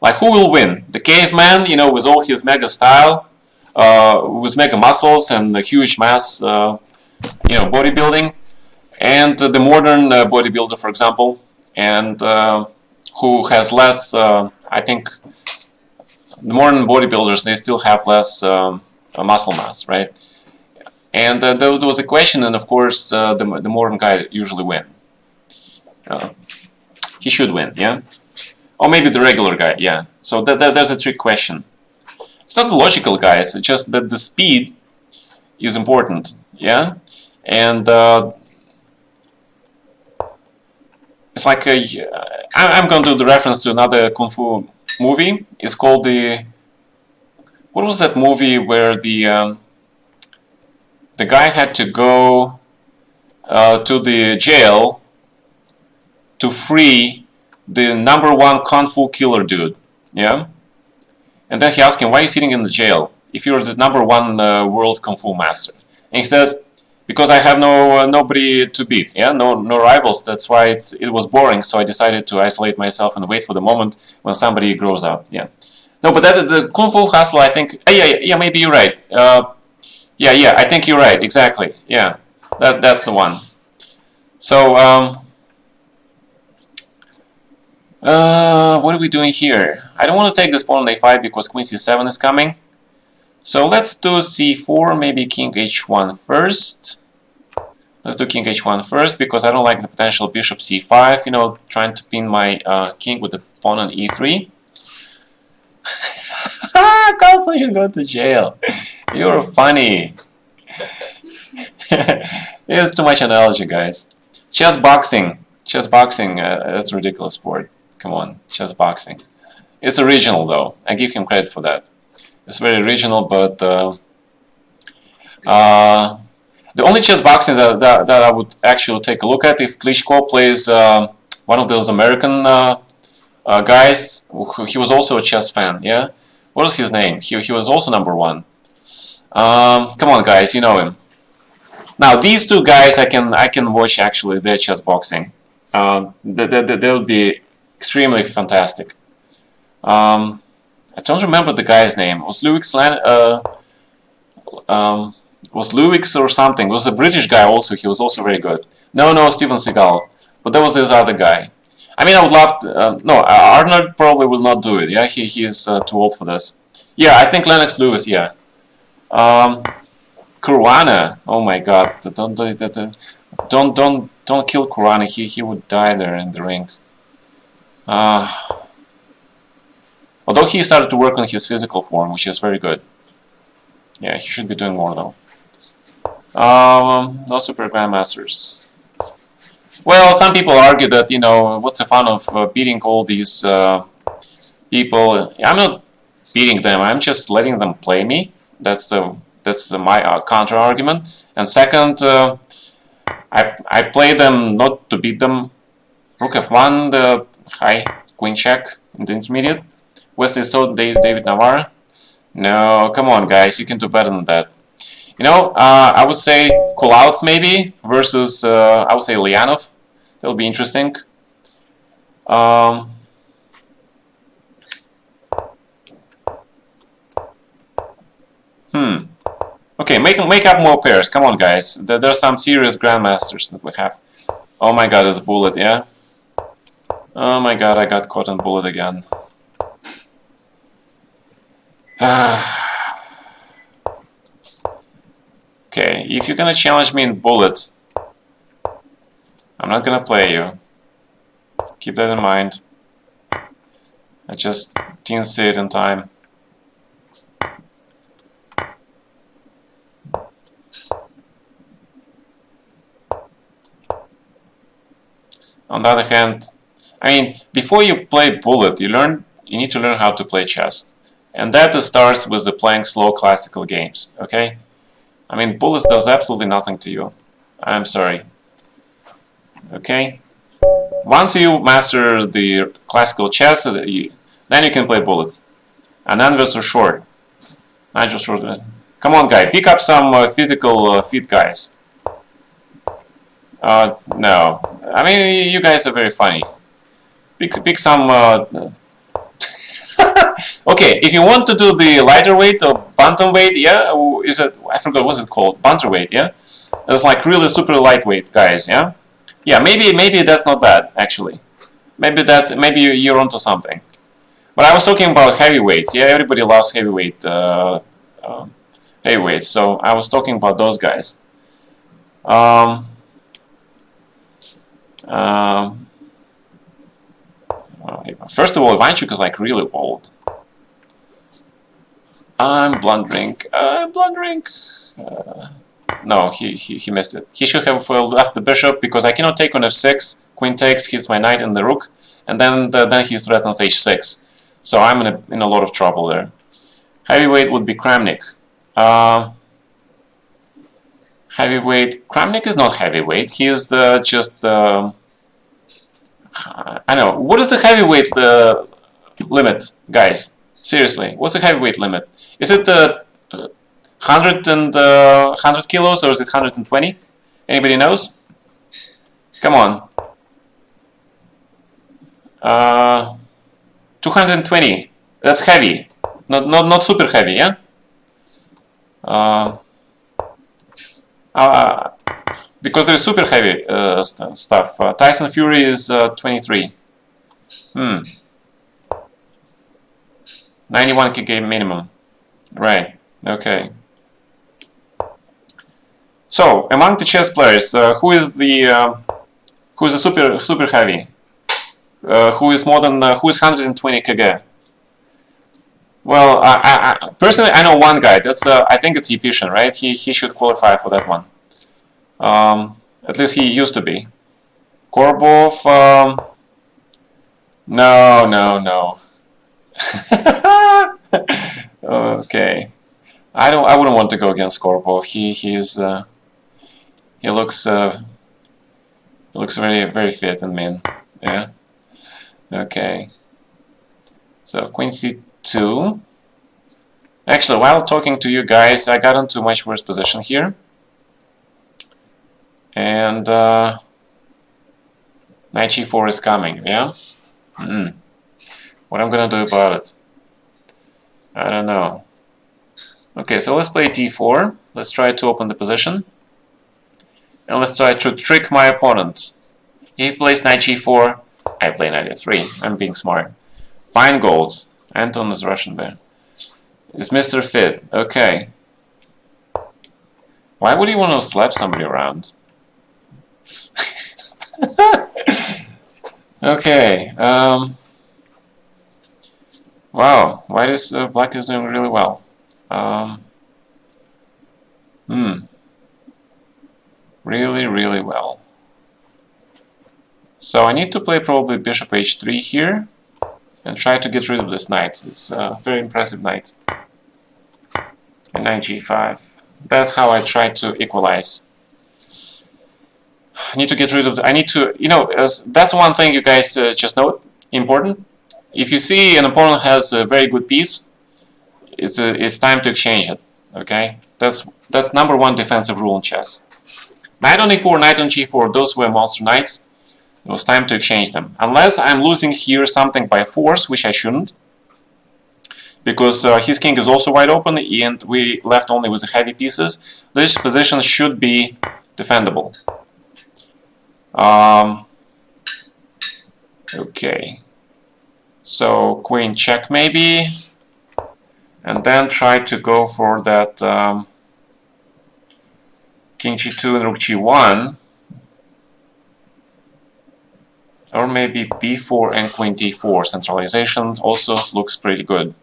like who will win? The caveman, with all his mega style, with mega muscles and a huge mass, bodybuilding, and the modern bodybuilder, for example, and who has less, I think, the modern bodybuilders, they still have less muscle mass, right? And there was a question, and of course, the modern guy usually wins. He should win, yeah? Or maybe the regular guy, yeah. So there's a trick question. It's not the logical guys, it's just that the speed is important, yeah? And it's like, I'm going to do the reference to another Kung Fu movie. It's called what was that movie where the guy had to go to the jail to free the #1 Kung Fu killer dude, yeah? And then he asked him, why are you sitting in the jail if you're the #1 world Kung Fu master? And he says, because I have nobody to beat, yeah, no rivals. That's why it was boring. So I decided to isolate myself and wait for the moment when somebody grows up. Yeah, no, but the Kung Fu Hustle, I think, yeah, maybe you're right. Yeah, I think you're right. Exactly. Yeah, that's the one. So what are we doing here? I don't want to take this pawn on a5 because queen c7 is coming. So let's do c4, maybe king h1 first. Let's do king h1 first because I don't like the potential bishop c5, trying to pin my king with the pawn on e3. Carlson should go to jail. You're funny. It's too much analogy, guys. Chess boxing, that's a ridiculous sport. Come on, chess boxing. It's original though. I give him credit for that. It's very original, but the only chess boxing that I would actually take a look at if Klitschko plays one of those American guys. He was also a chess fan, yeah? What was his name? He was also #1. Come on, guys, you know him. Now these two guys, I can watch actually their chess boxing. They'll be extremely fantastic. I don't remember the guy's name. Was Lewis or something? It was a British guy also. He was also very good. No, Steven Seagal. But there was this other guy. I mean, I would love to, no, Arnold probably will not do it. Yeah, he is too old for this. Yeah, I think Lennox Lewis. Yeah. Caruana. Oh my God! Don't kill Caruana. He would die there in the ring. Although he started to work on his physical form, which is very good. Yeah, he should be doing more though. No super grandmasters. Well, some people argue that, what's the fun of beating all these people? I'm not beating them. I'm just letting them play me. That's my counter argument. And second, I play them not to beat them. Rook f1, the high queen check in the intermediate. Wesley so David Navarre. No, come on, guys, you can do better than that. I would say Kulauts maybe versus I would say Lianov. That'll be interesting. Okay, make up more pairs. Come on, guys. There are some serious grandmasters that we have. Oh my God, it's bullet, yeah. Oh my God, I got caught in bullet again. Okay, if you're gonna challenge me in bullet, I'm not gonna play you. Keep that in mind. I just didn't see it in time. On the other hand, I mean, before you play bullet, you need to learn how to play chess. And that starts with the playing slow classical games, okay? I mean, bullets does absolutely nothing to you. I'm sorry. Okay? Once you master the classical chess, then you can play bullets. And then versus short. Not just short. Come on, guy. Pick up some physical fit guys. No. I mean, you guys are very funny. Pick some... Okay, if you want to do the lighter weight or bantamweight, yeah? Is it... I forgot, what's it called? Bantamweight, yeah? It's like really super lightweight guys, yeah? Yeah, maybe that's not bad, actually. Maybe you're onto something. But I was talking about heavyweights. Yeah, everybody loves heavyweights. So I was talking about those guys. First of all, Ivanchuk is like really old. I'm blundering. No, he missed it. He should have left the bishop because I cannot take on f6. Queen takes, hits my knight and the rook, and then he threatens h6. So I'm in a lot of trouble there. Heavyweight would be Kramnik. Heavyweight. Kramnik is not heavyweight. He is just. I know. What is the heavyweight limit, guys? Seriously, what's the heavyweight limit? Is it 100 kilos or is it 120? Anybody knows? Come on. 220. That's heavy. Not super heavy, yeah? Because there is super heavy stuff. Tyson Fury is 23. 91 kg minimum. Right. Okay. So among the chess players, who is the super heavy? Who is 120 kg? Well, I personally I know one guy. That's I think it's Yepishin, right? He should qualify for that one. At least he used to be. Korbov. No. Okay. I wouldn't want to go against Korbov. He looks very fit and mean. Yeah. Okay. So Queen C2. Actually, while talking to you guys, I got into a much worse position here. And Knight G4 is coming, yeah? What I'm gonna do about it? I don't know. Okay, so let's play D4. Let's try to open the position. And let's try to trick my opponent. He plays Knight G4, I play Knight F3. I'm being smart. Fine golds. Anton is Russian there. It's Mr. Fit. Okay. Why would you want to slap somebody around? Okay. Wow. White is black is doing really well. Really well. So I need to play probably Bishop H3 here and try to get rid of this knight. It's a very impressive knight. And Knight G5. That's how I try to equalize. I need to get rid of I need to, that's one thing you guys just note, important. If you see an opponent has a very good piece, it's time to exchange it, okay? That's number one defensive rule in chess. Knight on E4, Knight on G4, those were monster knights. It was time to exchange them. Unless I'm losing here something by force, which I shouldn't. Because his king is also wide open and we left only with the heavy pieces. This position should be defendable. Okay. So queen check maybe. And then try to go for that king G2 and rook G1. Or maybe B4 and queen D4. Centralization also looks pretty good.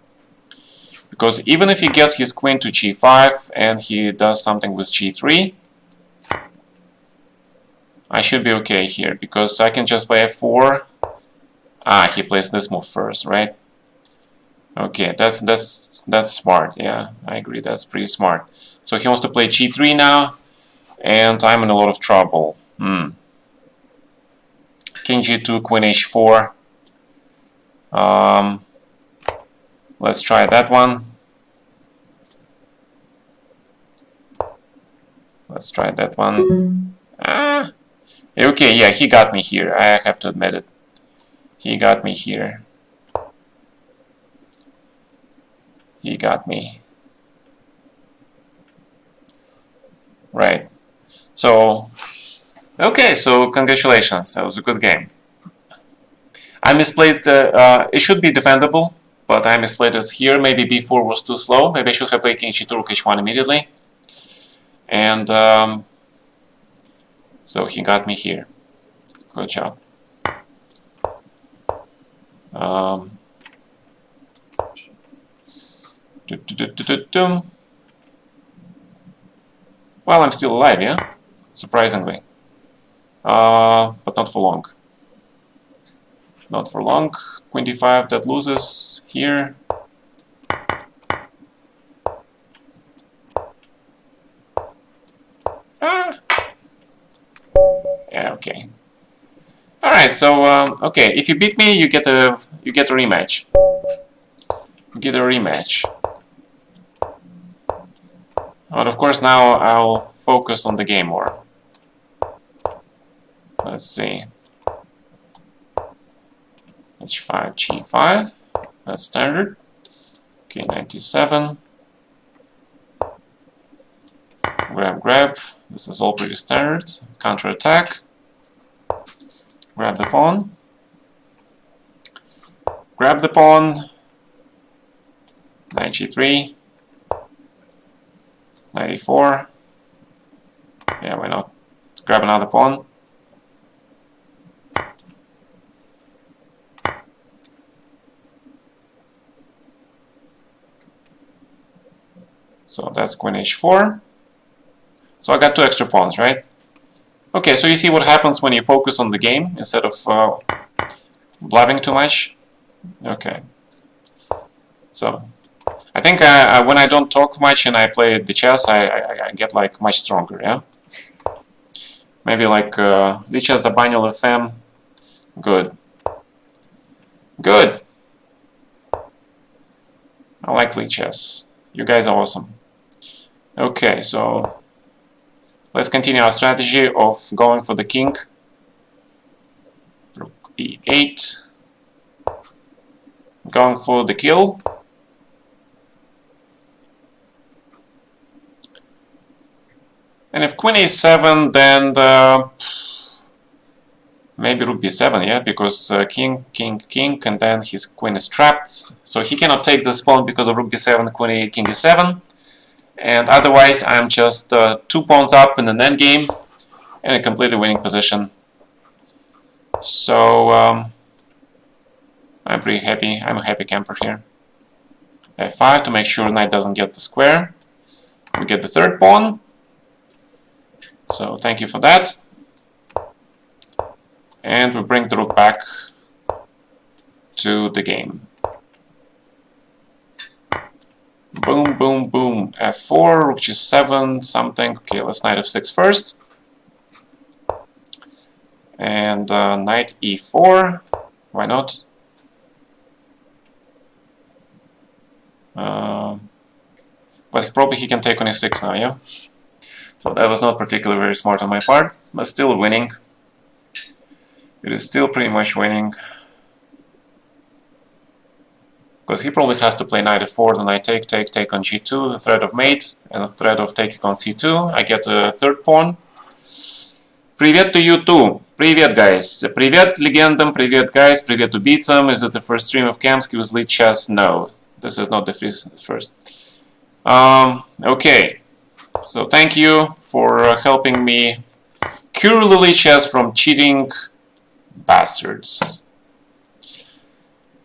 Because even if he gets his queen to G5 and he does something with G3, I should be okay here, because I can just play f4. Ah, he plays this move first, right? Okay, that's smart. Yeah, I agree. That's pretty smart. So he wants to play g3 now, and I'm in a lot of trouble. King g2, queen h4. Let's try that one. Let's try that one. Ah, okay, yeah, he got me here. I have to admit it. He got me here. He got me. Right. So, okay, so congratulations. That was a good game. I misplayed the... it should be defendable, but I misplayed it here. Maybe b4 was too slow. Maybe I should have played king g2, rook h1 immediately. And so he got me here. Good job. Well, I'm still alive, yeah? Surprisingly. But not for long. Not for long. Queen d5, that loses here. Ah. Yeah, okay. All right, so okay, if you beat me, you get a rematch. You get a rematch. But of course, now I'll focus on the game more. Let's see. h5, g5. That's standard. Okay, 97. Grab, grab. This is all pretty standard. Counter-attack. Grab the pawn. Grab the pawn. Knight g3. 94. Yeah, why not? Grab another pawn. So that's queen h4. So I got 2 extra pawns, right? Okay, so you see what happens when you focus on the game instead of blabbing too much? Okay. So, I think when I don't talk much and I play the chess, I get like much stronger, yeah? Maybe like Lichess Zabanyol FM. Good. Good! I like Lichess. You guys are awesome. Okay, so let's continue our strategy of going for the king. Rook b8. Going for the kill. And if queen a7, then maybe rook b7, yeah, because king, king, king, and then his queen is trapped. So he cannot take this pawn because of rook b7, queen a8, king e7. And otherwise, I'm just 2 pawns up in an endgame in a completely winning position. So I'm pretty happy. I'm a happy camper here. f5 to make sure knight doesn't get the square. We get the 3rd pawn. So thank you for that. And we bring the rook back to the game. Boom, boom, boom. f4, rook g7, something. Okay, let's knight f6 first. And knight e4. Why not? But probably he can take on e6 now, yeah? So that was not particularly very smart on my part, but still winning. It is still pretty much winning. Because he probably has to play knight f4, then I take on g2, the threat of mate, and the threat of taking on c2. I get a 3rd pawn. Привет to you too. Привет, guys. Привет легендам, привет, guys. Привет убийцам. Is it the first stream of Kamsky with Lichess? No, this is not the first. Okay. So thank you for helping me cure the Lichess from cheating bastards.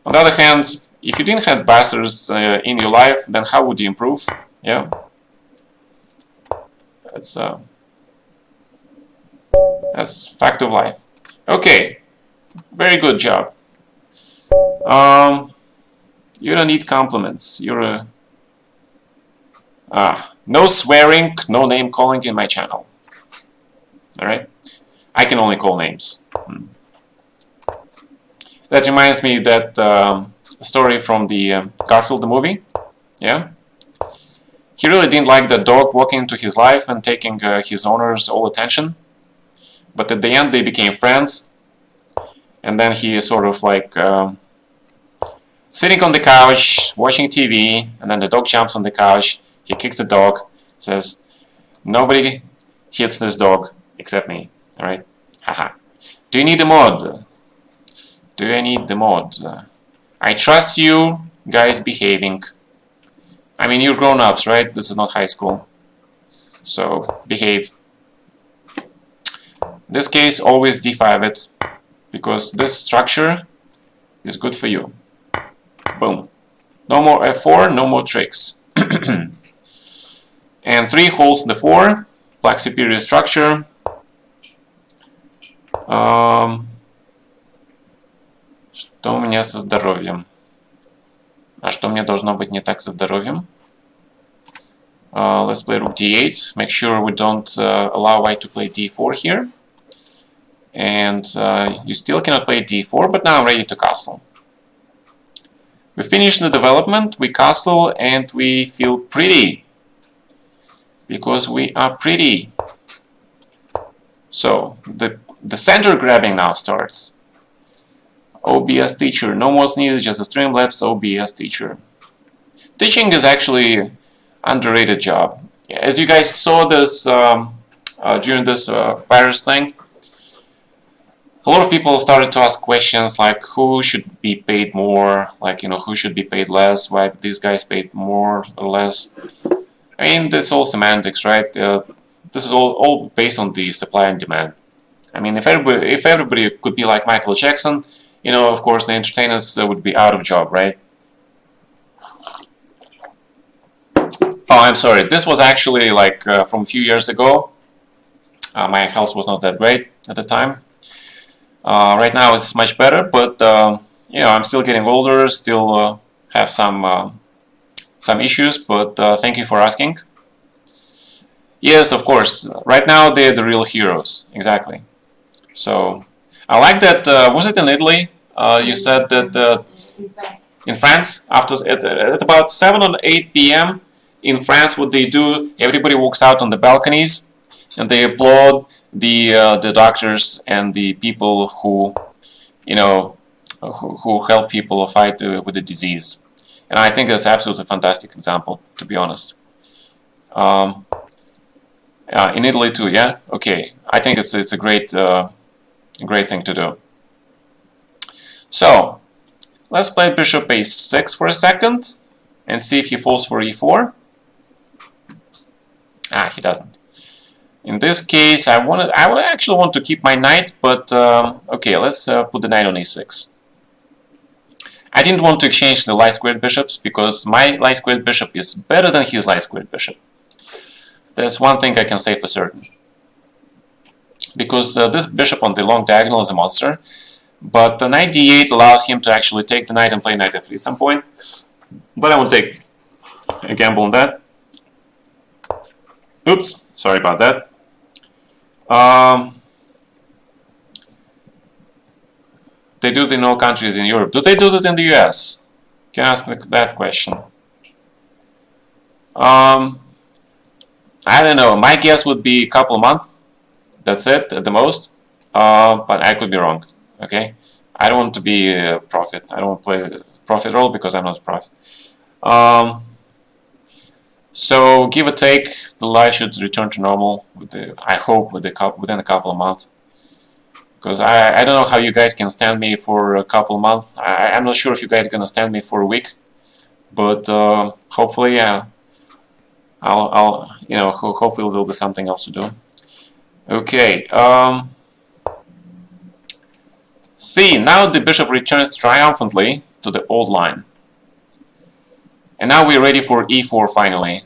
On the other hand, if you didn't have bastards in your life, then how would you improve? Yeah, that's That's fact of life. Okay, very good job. You don't need compliments. You're a... no swearing, no name calling in my channel. Alright? I can only call names. That reminds me that story from the Garfield the movie. Yeah? He really didn't like the dog walking into his life and taking his owner's all attention. But at the end they became friends. And then he is sort of like sitting on the couch, watching TV, and then the dog jumps on the couch, he kicks the dog, says, "Nobody hits this dog except me." Alright? Haha. Do you need a mod? Do I need the mod? I trust you guys behaving. I mean, you're grown-ups, right? This is not high school. So, behave. In this case, always d5 it, because this structure is good for you. Boom. No more f4, no more tricks. And 3 holes in the 4, black superior structure. Что у меня со здоровьем? А что мне должно быть не так со здоровьем? Let's play rook d8. Make sure we don't allow white to play d4 here. And you still cannot play d4, but now I'm ready to castle. We finish the development, we castle, and we feel pretty. Because we are pretty. So, the center grabbing now starts. OBS teacher, no mods needed, just a Streamlabs OBS teacher. Teaching is actually underrated job. As you guys saw this during this virus thing, a lot of people started to ask questions like who should be paid more, like, you know, who should be paid less, why these guys paid more or less. I mean, that's all semantics, right? This is all based on the supply and demand. I mean, if everybody could be like Michael Jackson, you know, of course, the entertainers would be out of job, right? Oh, I'm sorry. This was actually like from a few years ago. My health was not that great at the time. Right now it's much better, but you know, I'm still getting older, still have some issues. But thank you for asking. Yes, of course. Right now they're the real heroes, exactly. So I like that. Was it in Italy? You said that in France, after at about 7 or 8 p.m. in France, what they do? Everybody walks out on the balconies, and they applaud the doctors and the people who, you know, who help people fight with the disease. And I think that's absolutely a fantastic example, to be honest. In Italy too, yeah. Okay, I think it's a great thing to do. So let's play bishop a6 for a second and see if he falls for e4. Ah, he doesn't. In this case, I would actually want to keep my knight, but okay, let's put the knight on e6. I didn't want to exchange the light-squared bishops because my light-squared bishop is better than his light-squared bishop. That's one thing I can say for certain. Because this bishop on the long diagonal is a monster, but the knight d8 allows him to actually take the knight and play knight f3 at some point. But I will take a gamble on that. Oops, sorry about that. They do it in all countries in Europe. Do they do it in the US? Can I ask that question? I don't know. My guess would be a couple of months. That's it, at the most. But I could be wrong. Okay? I don't want to be a prophet. I don't want to play a prophet role because I'm not a prophet. So give or take, the life should return to normal. I hope within a couple of months. Because I don't know how you guys can stand me for a couple of months. I'm not sure if you guys are gonna stand me for a week, but hopefully, I'll you know, hopefully there'll be something else to do. Okay. See, now the bishop returns triumphantly to the old line. And now we're ready for e4 finally.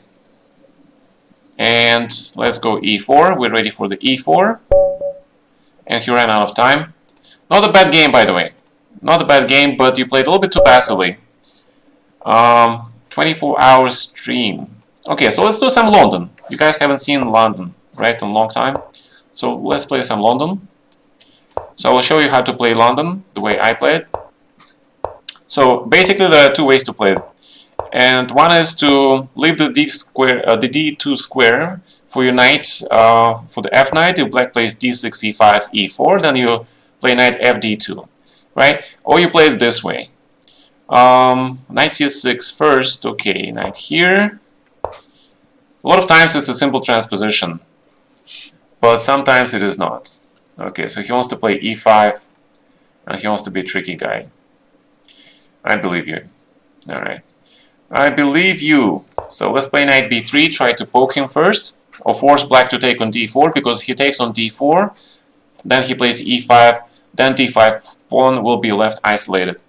And let's go e4. We're ready for the e4. and he ran out of time. Not a bad game, by the way. Not a bad game, but you played a little bit too passively. 24-hour stream. Okay, so let's do some London. You guys haven't seen London, right, in a long time. So let's play some London. So I'll show you how to play London the way I play it. So basically there are two ways to play it. And one is to leave the d2 square for your knight, for the f knight. If black plays d6, e5, e4, then you play knight fd2, right? Or you play it this way. Knight c6 first, okay, knight here. A lot of times it's a simple transposition, but sometimes it is not. Okay, so he wants to play e5, and he wants to be a tricky guy. I believe you. Alright. I believe you. So let's play knight b3, try to poke him first, or force black to take on d4, because if he takes on d4, then he plays e5, then d5 pawn will be left isolated.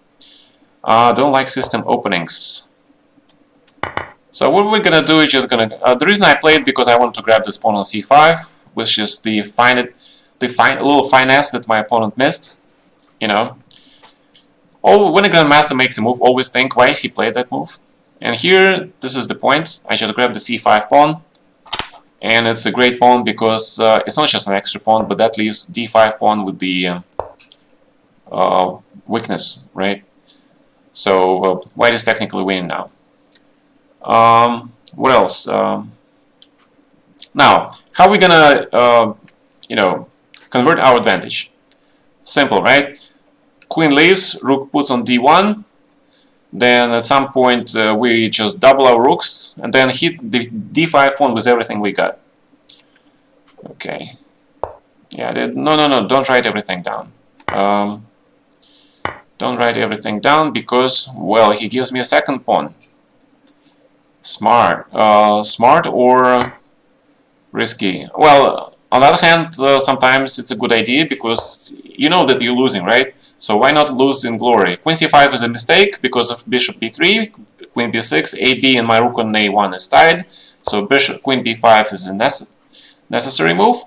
Don't like system openings. So what we're gonna do is just gonna... the reason I played because I wanted to grab this pawn on c5, which is the little finesse that my opponent missed, you know. Oh, when a grandmaster makes a move, always think why he played that move. And here, this is the point. I just grab the c5 pawn, and it's a great pawn because it's not just an extra pawn, but that leaves d5 pawn with the weakness, right? So white is technically winning now. What else? Now, how are we gonna, you know, convert our advantage? Simple, right? Queen leaves, rook puts on d1. Then at some point we just double our rooks and then hit the d5 pawn with everything we got. Okay. Yeah, no, don't write everything down. Don't write everything down because, well, he gives me a second pawn. Smart. Smart or risky? Well, on the other hand, sometimes it's a good idea because you know that you're losing, right? So why not lose in glory? Queen c5 is a mistake because of bishop b3, queen b6, ab, and my rook on a1 is tied. So bishop, queen b5 is a necessary move.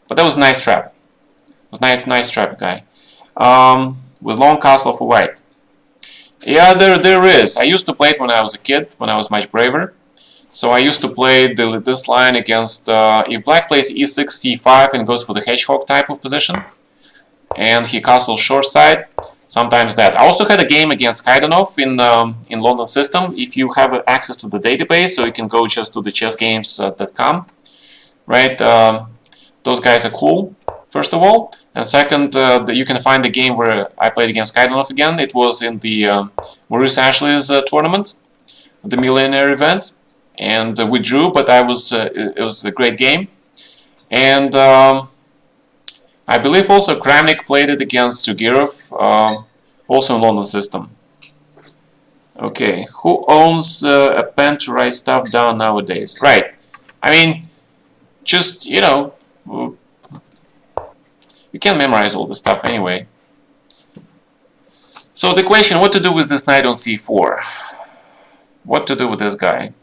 But that was a nice trap. It was nice trap, guy. With long castle for white. Yeah, there is. I used to play it when I was a kid, when I was much braver. So I used to play this line against, if black plays e6, c5 and goes for the hedgehog type of position, and he castles short side, sometimes that. I also had a game against Kaidanov in London system. If you have access to the database, so you can go just to the chessgames.com, right? Those guys are cool, first of all. And second, you can find the game where I played against Kaidanov again. It was in the Maurice Ashley's tournament, the Millionaire event. And we drew, but it was a great game. And I believe also Kramnik played it against Sugirov, also in London system. Okay, who owns a pen to write stuff down nowadays? Right. I mean, just, you know, you can memorize all the stuff anyway. So the question, what to do with this knight on c4? What to do with this guy?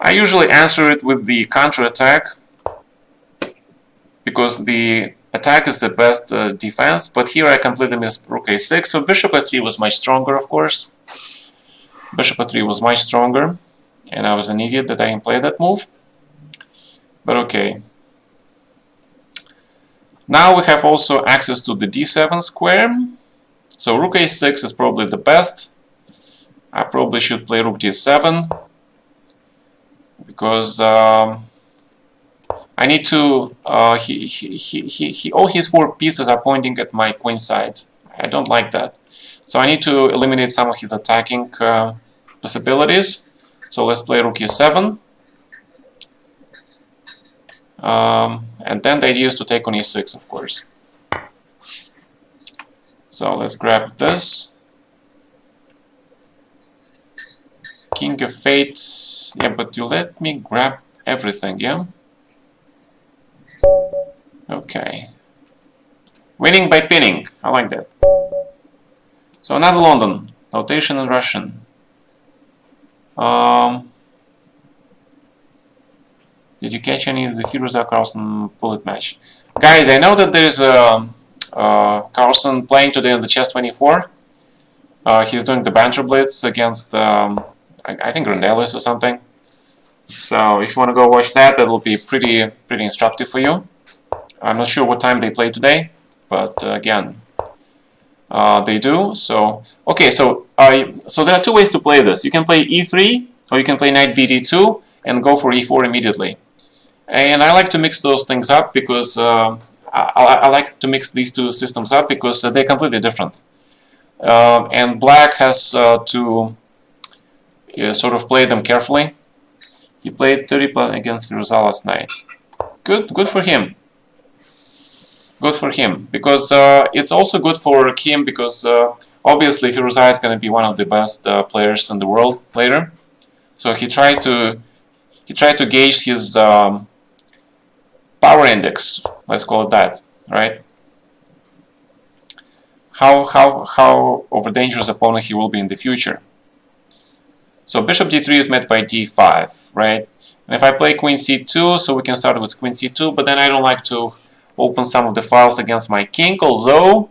I usually answer it with the counter-attack, because the attack is the best defense, but here I completely missed rook a6, so bishop a3 was much stronger, of course. Bishop a3 was much stronger, and I was an idiot that I didn't play that move. But okay. Now we have also access to the d7 square, so rook a6 is probably the best. I probably should play rook d7. Because I need to, all his four pieces are pointing at my queen side. I don't like that. So I need to eliminate some of his attacking possibilities. So let's play rook e7. And then the idea is to take on e6, of course. So let's grab this. King of Fate. Yeah, but you let me grab everything, yeah? Okay. Winning by pinning. I like that. So another London. Notation in Russian. Did you catch any of the Hiroza Carlsen bullet match? Guys, I know that there's Carlsen playing today on the Chess 24. He's doing the Banter Blitz against, I think, Grandelis or something. So if you want to go watch that, that will be pretty instructive for you. I'm not sure what time they play today, but again, they do. So okay, so there are two ways to play this. You can play e3, or you can play knight bd2 and go for e4 immediately. And I like to mix those things up because I like to mix these two systems up because they're completely different. And black has to sort of play them carefully. He played 30 against Firuza last night. Good for him. Good for him, because it's also good for him because obviously Firuza is going to be one of the best players in the world later. So he tried to gauge his power index, let's call it that, right? How of a dangerous opponent he will be in the future. So bishop d3 is met by d5, right? And if I play queen c2, so we can start with queen c2, but then I don't like to open some of the files against my king, although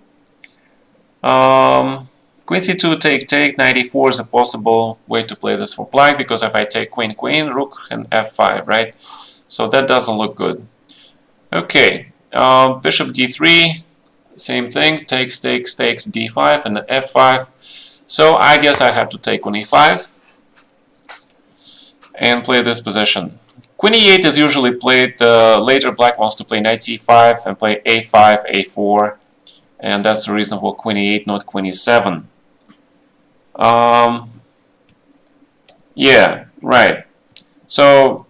queen c2 take knight e4 is a possible way to play this for black, because if I take queen queen, rook and f5, right? So that doesn't look good. Okay, bishop d3, same thing, takes d5 and f5. So I guess I have to take on e5 and play this position. Queen e8 is usually played, later black wants to play knight c5 and play a5, a4, and that's the reason for queen e8, not queen e7. Yeah, right. So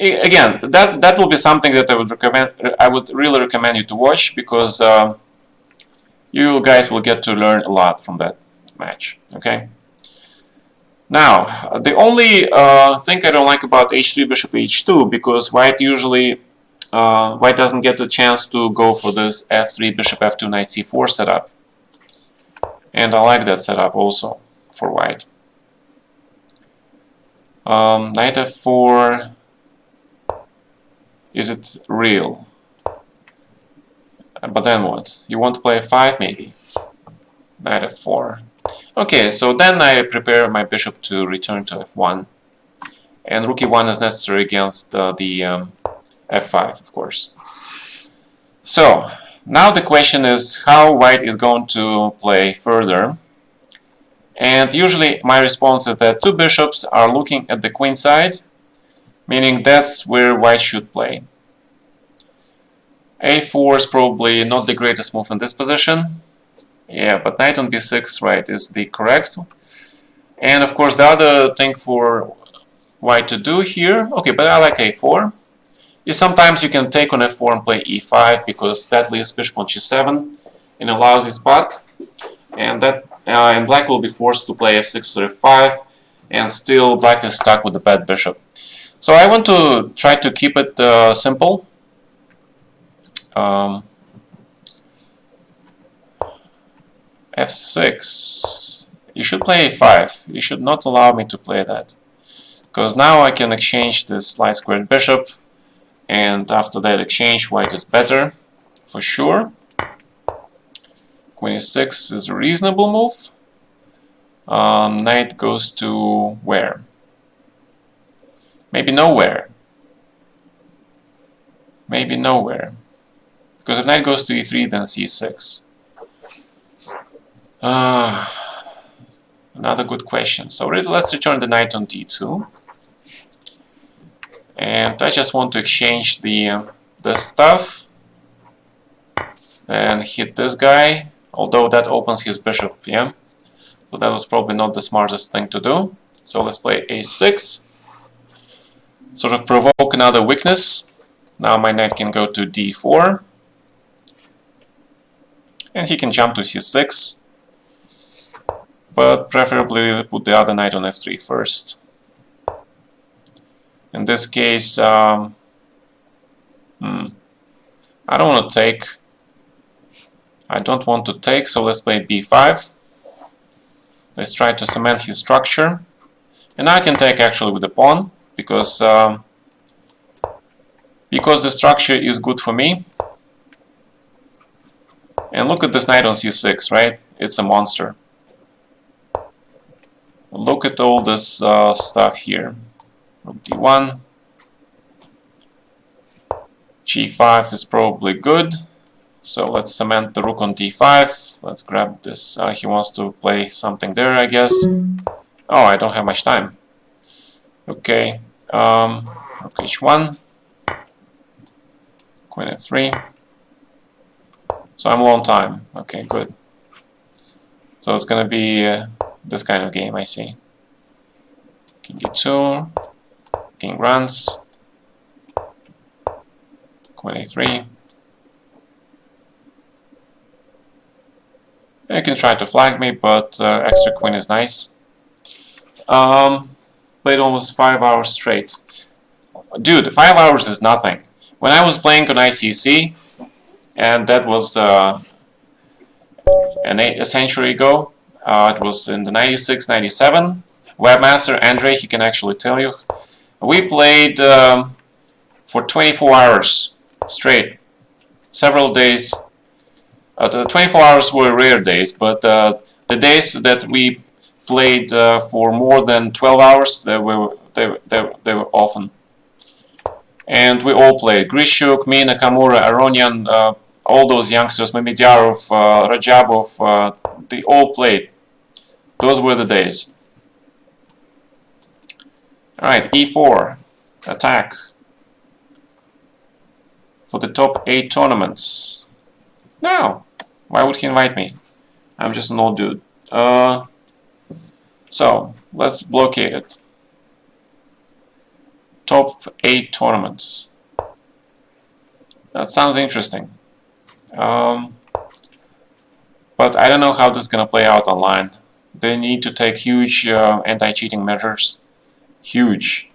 again, that will be something that I would really recommend you to watch, because you guys will get to learn a lot from that match. Okay. Now, the only thing I don't like about h3 bishop h2, because white usually white doesn't get the chance to go for this f3 bishop f2 knight c4 setup, and I like that setup also for white. Knight f4, is it real? But then what? You want to play f5 maybe? Knight f4. Okay, so then I prepare my bishop to return to f1, and rook e1 is necessary against the f5, of course. So now the question is how white is going to play further, and usually my response is that two bishops are looking at the queen side, meaning that's where white should play. a4 is probably not the greatest move in this position. Yeah, but knight on b6, right, is the correct. And of course the other thing for white to do here, okay, but I like a4, is sometimes you can take on f4 and play e5, because that leaves bishop on g7 in a lousy spot, and that and black will be forced to play f6 or f5, and still black is stuck with the bad bishop. So I want to try to keep it simple. f6. You should play a5. You should not allow me to play that, because now I can exchange this light squared bishop, and after that exchange white is better for sure. Queen e6 is a reasonable move. Knight goes to where? Maybe nowhere. Maybe nowhere, because if knight goes to e3, then c6. Another good question. So let's return the knight on d2, and I just want to exchange the stuff and hit this guy, although that opens his bishop. Yeah, so that was probably not the smartest thing to do. So let's play a6, sort of provoke another weakness. Now my knight can go to d4, and he can jump to c6. But preferably put the other knight on f3 first. In this case, I don't want to take. I don't want to take, so let's play b5. Let's try to cement his structure. And now I can take actually with the pawn, because because the structure is good for me. And look at this knight on c6, right? It's a monster. Look at all this stuff here. Rook d1. g5 is probably good. So let's cement the rook on d5. Let's grab this. He wants to play something there, I guess. Oh, I don't have much time. Okay. Rook h1. Queen f3. So I'm low on time. Okay, good. So it's gonna be this kind of game, I see. King e2. King runs. Queen a3. You can try to flag me, but extra queen is nice. Played almost 5 hours straight. Dude, 5 hours is nothing. When I was playing on ICC, and that was a century ago, it was in the 96, 97, Webmaster Andre, he can actually tell you, we played for 24 hours straight, several days. The 24 hours were rare days, but the days that we played for more than 12 hours, they were often. And we all played. Grishuk, me, Nakamura, Aronian, all those youngsters, Mamidyarov, Rajabov, they all played. Those were the days. Alright, e4, attack. For the top 8 tournaments. No, why would he invite me? I'm just an old dude. So, let's blockade it. Top 8 tournaments. That sounds interesting. But I don't know how this is gonna play out online. They need to take huge anti-cheating measures. Huge.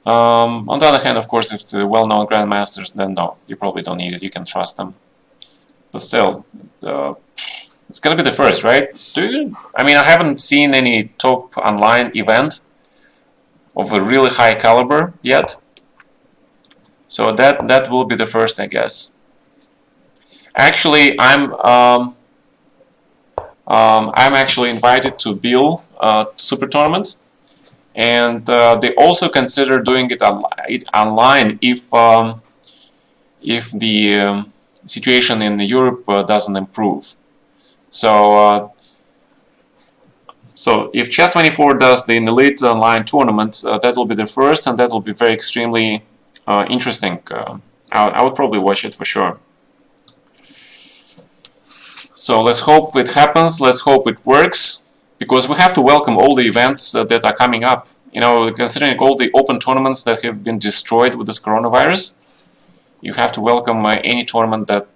On the other hand, of course, if it's well-known grandmasters, then no, you probably don't need it. You can trust them. But still, it's gonna be the first, right? I mean, I haven't seen any top online event of a really high caliber yet. So that will be the first, I guess. Actually, I'm actually invited to Bill Super Tournaments. And they also consider doing it online if the situation in Europe doesn't improve. So if Chess24 does the Elite online tournament, that will be the first, and that will be very extremely interesting. I would probably watch it for sure. So let's hope it happens. Let's hope it works. Because we have to welcome all the events that are coming up. You know, considering all the open tournaments that have been destroyed with this coronavirus, you have to welcome any tournament that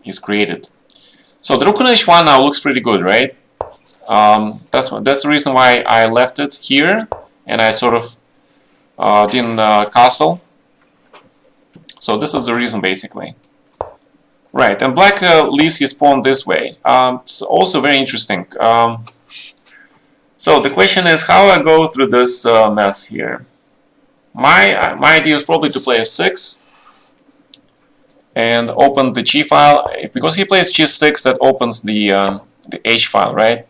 is created. So the Rook on h1 now looks pretty good, right? That's the reason why I left it here, and I sort of didn't castle. So this is the reason, basically. Right, and black leaves his pawn this way. So also very interesting. So the question is how I go through this mess here. My idea is probably to play f6 and open the g file, because he plays g6, that opens the h file, right?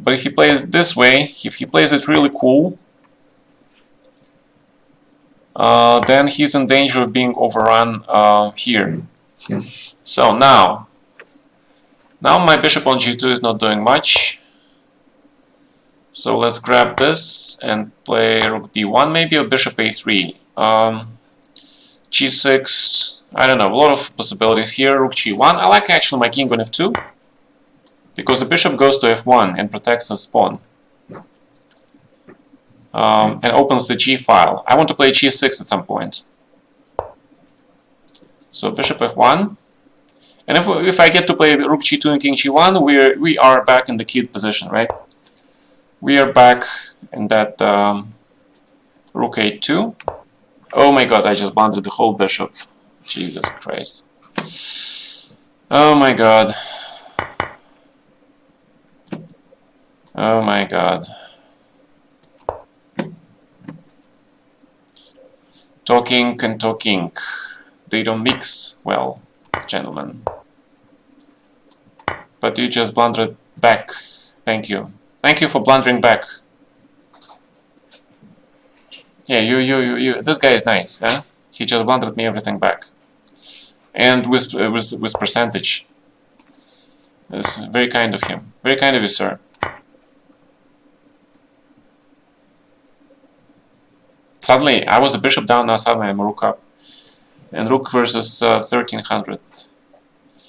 But if he plays this way, if he plays it really cool, then he's in danger of being overrun here. So now my bishop on g2 is not doing much. So let's grab this and play rook b1 maybe, or bishop a3. g6, I don't know, a lot of possibilities here. Rook g1. I like actually my king on f2, because the bishop goes to f1 and protects the pawn. And opens the g file. I want to play g6 at some point. So bishop f1. And if I get to play rook g2 and king g1, we are back in the keyed position, right? We are back in that rook a2. Oh my god, I just blundered the whole bishop. Jesus Christ. Oh my god. Oh my god. Talking and talking. They don't mix well, gentlemen. But you just blundered back. Thank you. Thank you for blundering back. Yeah, you. This guy is nice, huh? He just blundered me everything back. And with percentage. That's very kind of him. Very kind of you, sir. Suddenly, I was a bishop down, now suddenly I'm a rook up. And rook versus 1300.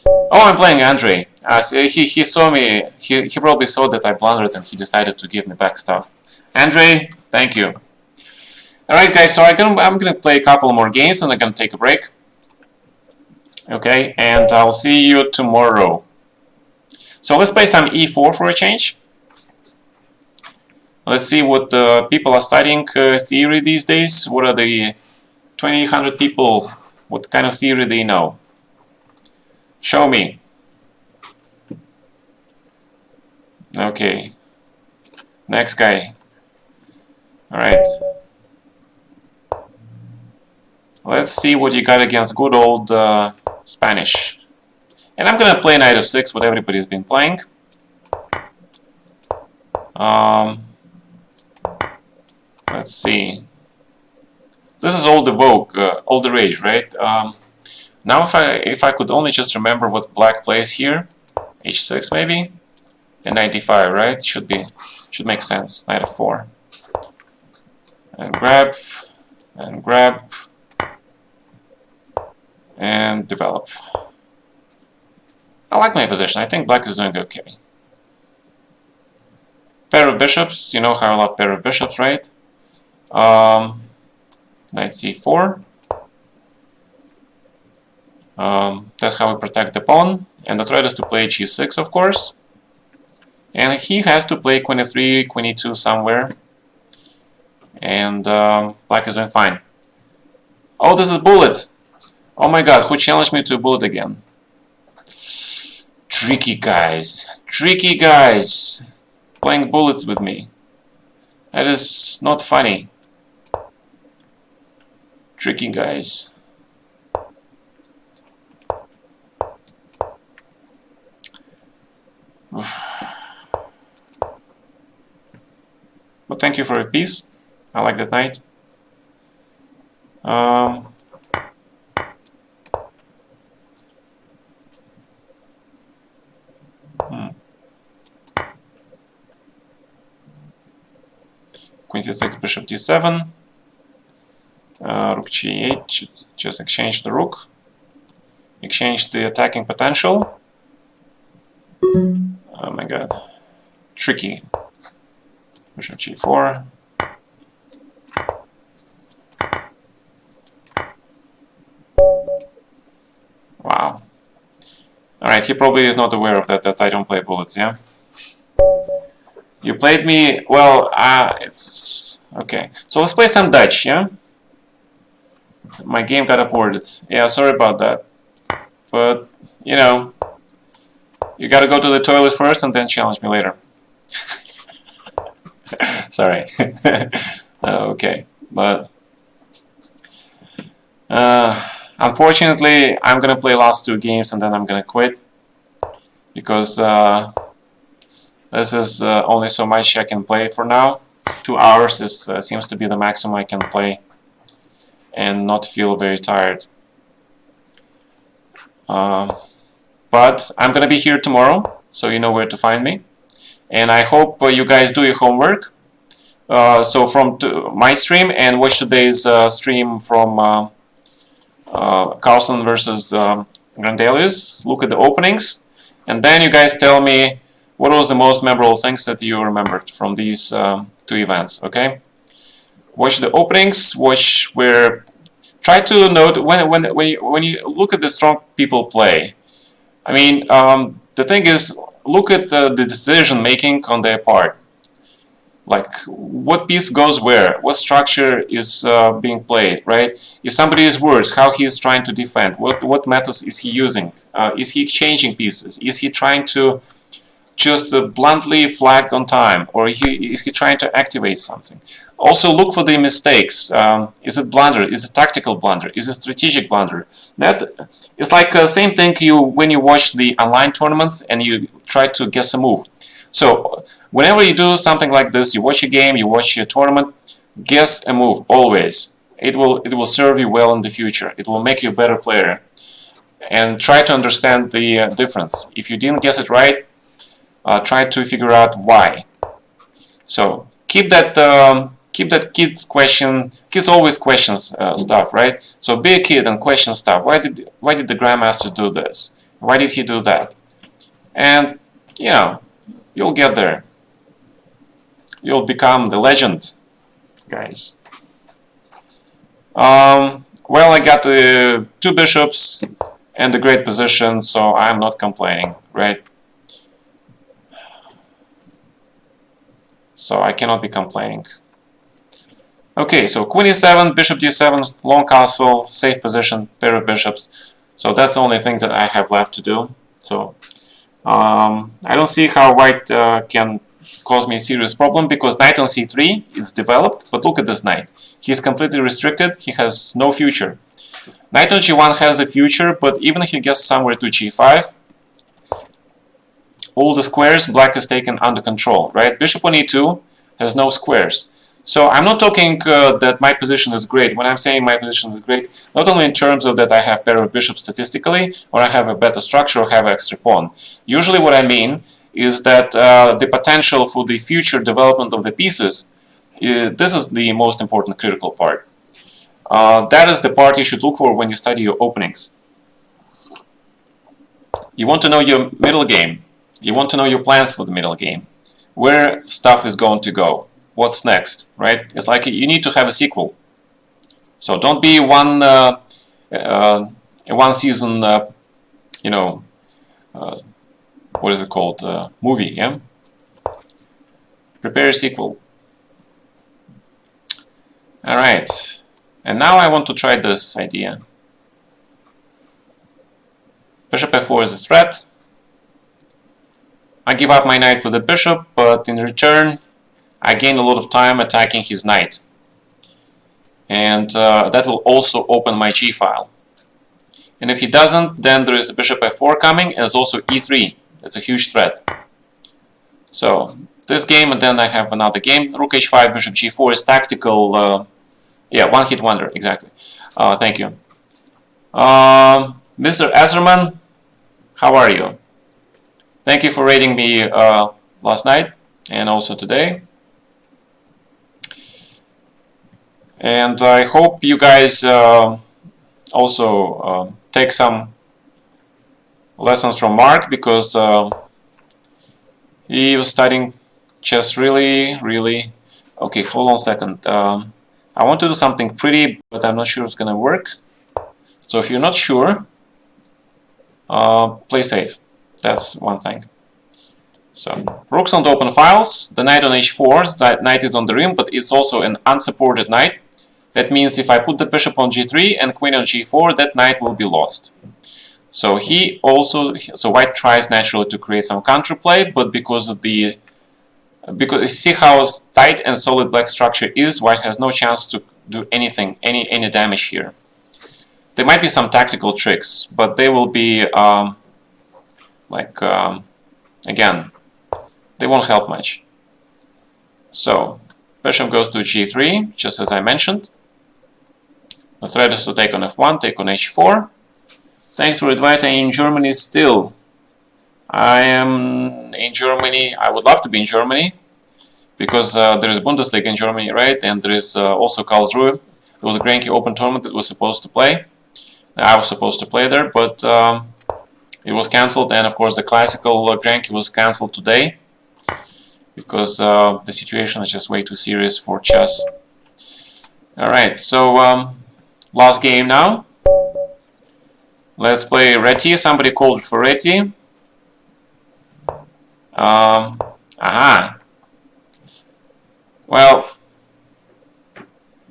Oh, I'm playing Andre. He saw me, he probably saw that I blundered and he decided to give me back stuff. Andre, thank you. Alright guys, so I'm gonna play a couple more games and I'm gonna take a break. Okay, and I'll see you tomorrow. So let's play some e4 for a change. Let's see what people are studying theory these days. What are the 2,800 people? What kind of theory they know? Show me. Okay. Next guy. Alright. Let's see what you got against good old Spanish. And I'm gonna play knight f6, what everybody's been playing. Let's see. This is all the vogue, all the rage, right? Now if I could only just remember what black plays here, h6 maybe, and knight d5, right? Should make sense. Knight f4, and grab, and develop. I like my position. I think black is doing okay. Pair of bishops. You know how I love pair of bishops, right? Knight c4. That's how we protect the pawn. And the threat is to play g6, of course. And he has to play queen f3, queen e2 somewhere. And black is doing fine. Oh, this is bullet! Oh my god, who challenged me to a bullet again? Tricky guys. Tricky guys! Playing bullets with me. That is not funny. Tricky guys. But thank you for a piece. I like that knight. Queen c6, bishop d7. Rook g8. Just exchange the rook. Exchange the attacking potential. Oh my god. Tricky. Bishop g4. Wow. Alright, he probably is not aware of that I don't play bullets, yeah? You played me... well, it's... okay. So let's play some Dutch, yeah? My game got aborted. Yeah, sorry about that. But, you know... you gotta go to the toilet first and then challenge me later. Sorry. Okay, but... unfortunately, I'm gonna play last two games and then I'm gonna quit. Because this is only so much I can play for now. 2 hours is, seems to be the maximum I can play and not feel very tired. But I'm gonna be here tomorrow, so you know where to find me. And I hope you guys do your homework. So from my stream, and watch today's stream from Carlsen versus Grandelius. Look at the openings, and then you guys tell me what was the most memorable things that you remembered from these two events. Okay? Watch the openings. Watch where. Try to note when you look at the strong people play. I mean, the thing is, look at the decision making on their part. Like, what piece goes where? What structure is being played, right? If somebody is worse, how he is trying to defend? What methods is he using? Is he exchanging pieces? Is he trying to just bluntly flag on time, or is he trying to activate something? Also look for the mistakes. Is it blunder? Is it tactical blunder? Is it strategic blunder? That it's like same thing when you watch the online tournaments and you try to guess a move. So whenever you do something like this, you watch a game, you watch a tournament, guess a move always. It will serve you well in the future. It will make you a better player. And try to understand the difference. If you didn't guess it right, try to figure out why. So keep that kids always questions stuff, right? So be a kid and question stuff. Why did the Grandmaster do this? Why did he do that? And you know, you'll get there. You'll become the legend, guys. Well, I got 2 bishops and a great position, so I'm not complaining, right? So I cannot be complaining. Okay, so Queen e7, Bishop d7, long castle, safe position, pair of bishops. So that's the only thing that I have left to do. So I don't see how white can cause me a serious problem, because knight on c3 is developed, but look at this knight. He's completely restricted, he has no future. Knight on g1 has a future, but even if he gets somewhere to g5, all the squares black is taken under control, right? Bishop on e2 has no squares. So I'm not talking that my position is great. When I'm saying my position is great, not only in terms of that I have pair of bishops statistically, or I have a better structure, or have extra pawn. Usually what I mean is that the potential for the future development of the pieces, this is the most important critical part. That is the part you should look for when you study your openings. You want to know your middle game. You want to know your plans for the middle game. Where stuff is going to go. What's next, right? It's like you need to have a sequel. So don't be one season, you know, what is it called? Movie, yeah? Prepare a sequel. Alright. And now I want to try this idea. Bishop f4 is a threat. I give up my knight for the bishop, but in return I gain a lot of time attacking his knight. And that will also open my g-file. And if he doesn't, then there is a bishop f4 coming, and there's also e3. That's a huge threat. So this game, and then I have another game. Rook h5, bishop g4 is tactical. Yeah, one hit wonder, exactly. Thank you. Mr. Ezerman, how are you? Thank you for rating me last night and also today. And I hope you guys also take some lessons from Mark, because he was studying chess really. Okay, hold on a second. I want to do something pretty, but I'm not sure it's gonna work. So if you're not sure, play safe. That's one thing. So rooks on the open files. The knight on h4. The knight is on the rim, but it's also an unsupported knight. That means if I put the bishop on g3 and queen on g4, that knight will be lost. So white tries naturally to create some counterplay, but because you see how tight and solid black structure is, white has no chance to do anything, any damage here. There might be some tactical tricks, but they will be again, they won't help much. So bishop goes to g3, just as I mentioned. The threat is to take on f1, take on h4. Thanks for advice. I'm in Germany still. I am in Germany. I would love to be in Germany, because there is Bundesliga in Germany, right? And there is also Karlsruhe. There was a Grenke Open tournament that was supposed to play. I was supposed to play there, but it was cancelled. And of course, the classical Grenke was cancelled today, because the situation is just way too serious for chess. All right, so last game now. Let's play Reti. Somebody called for Reti. Aha. Well,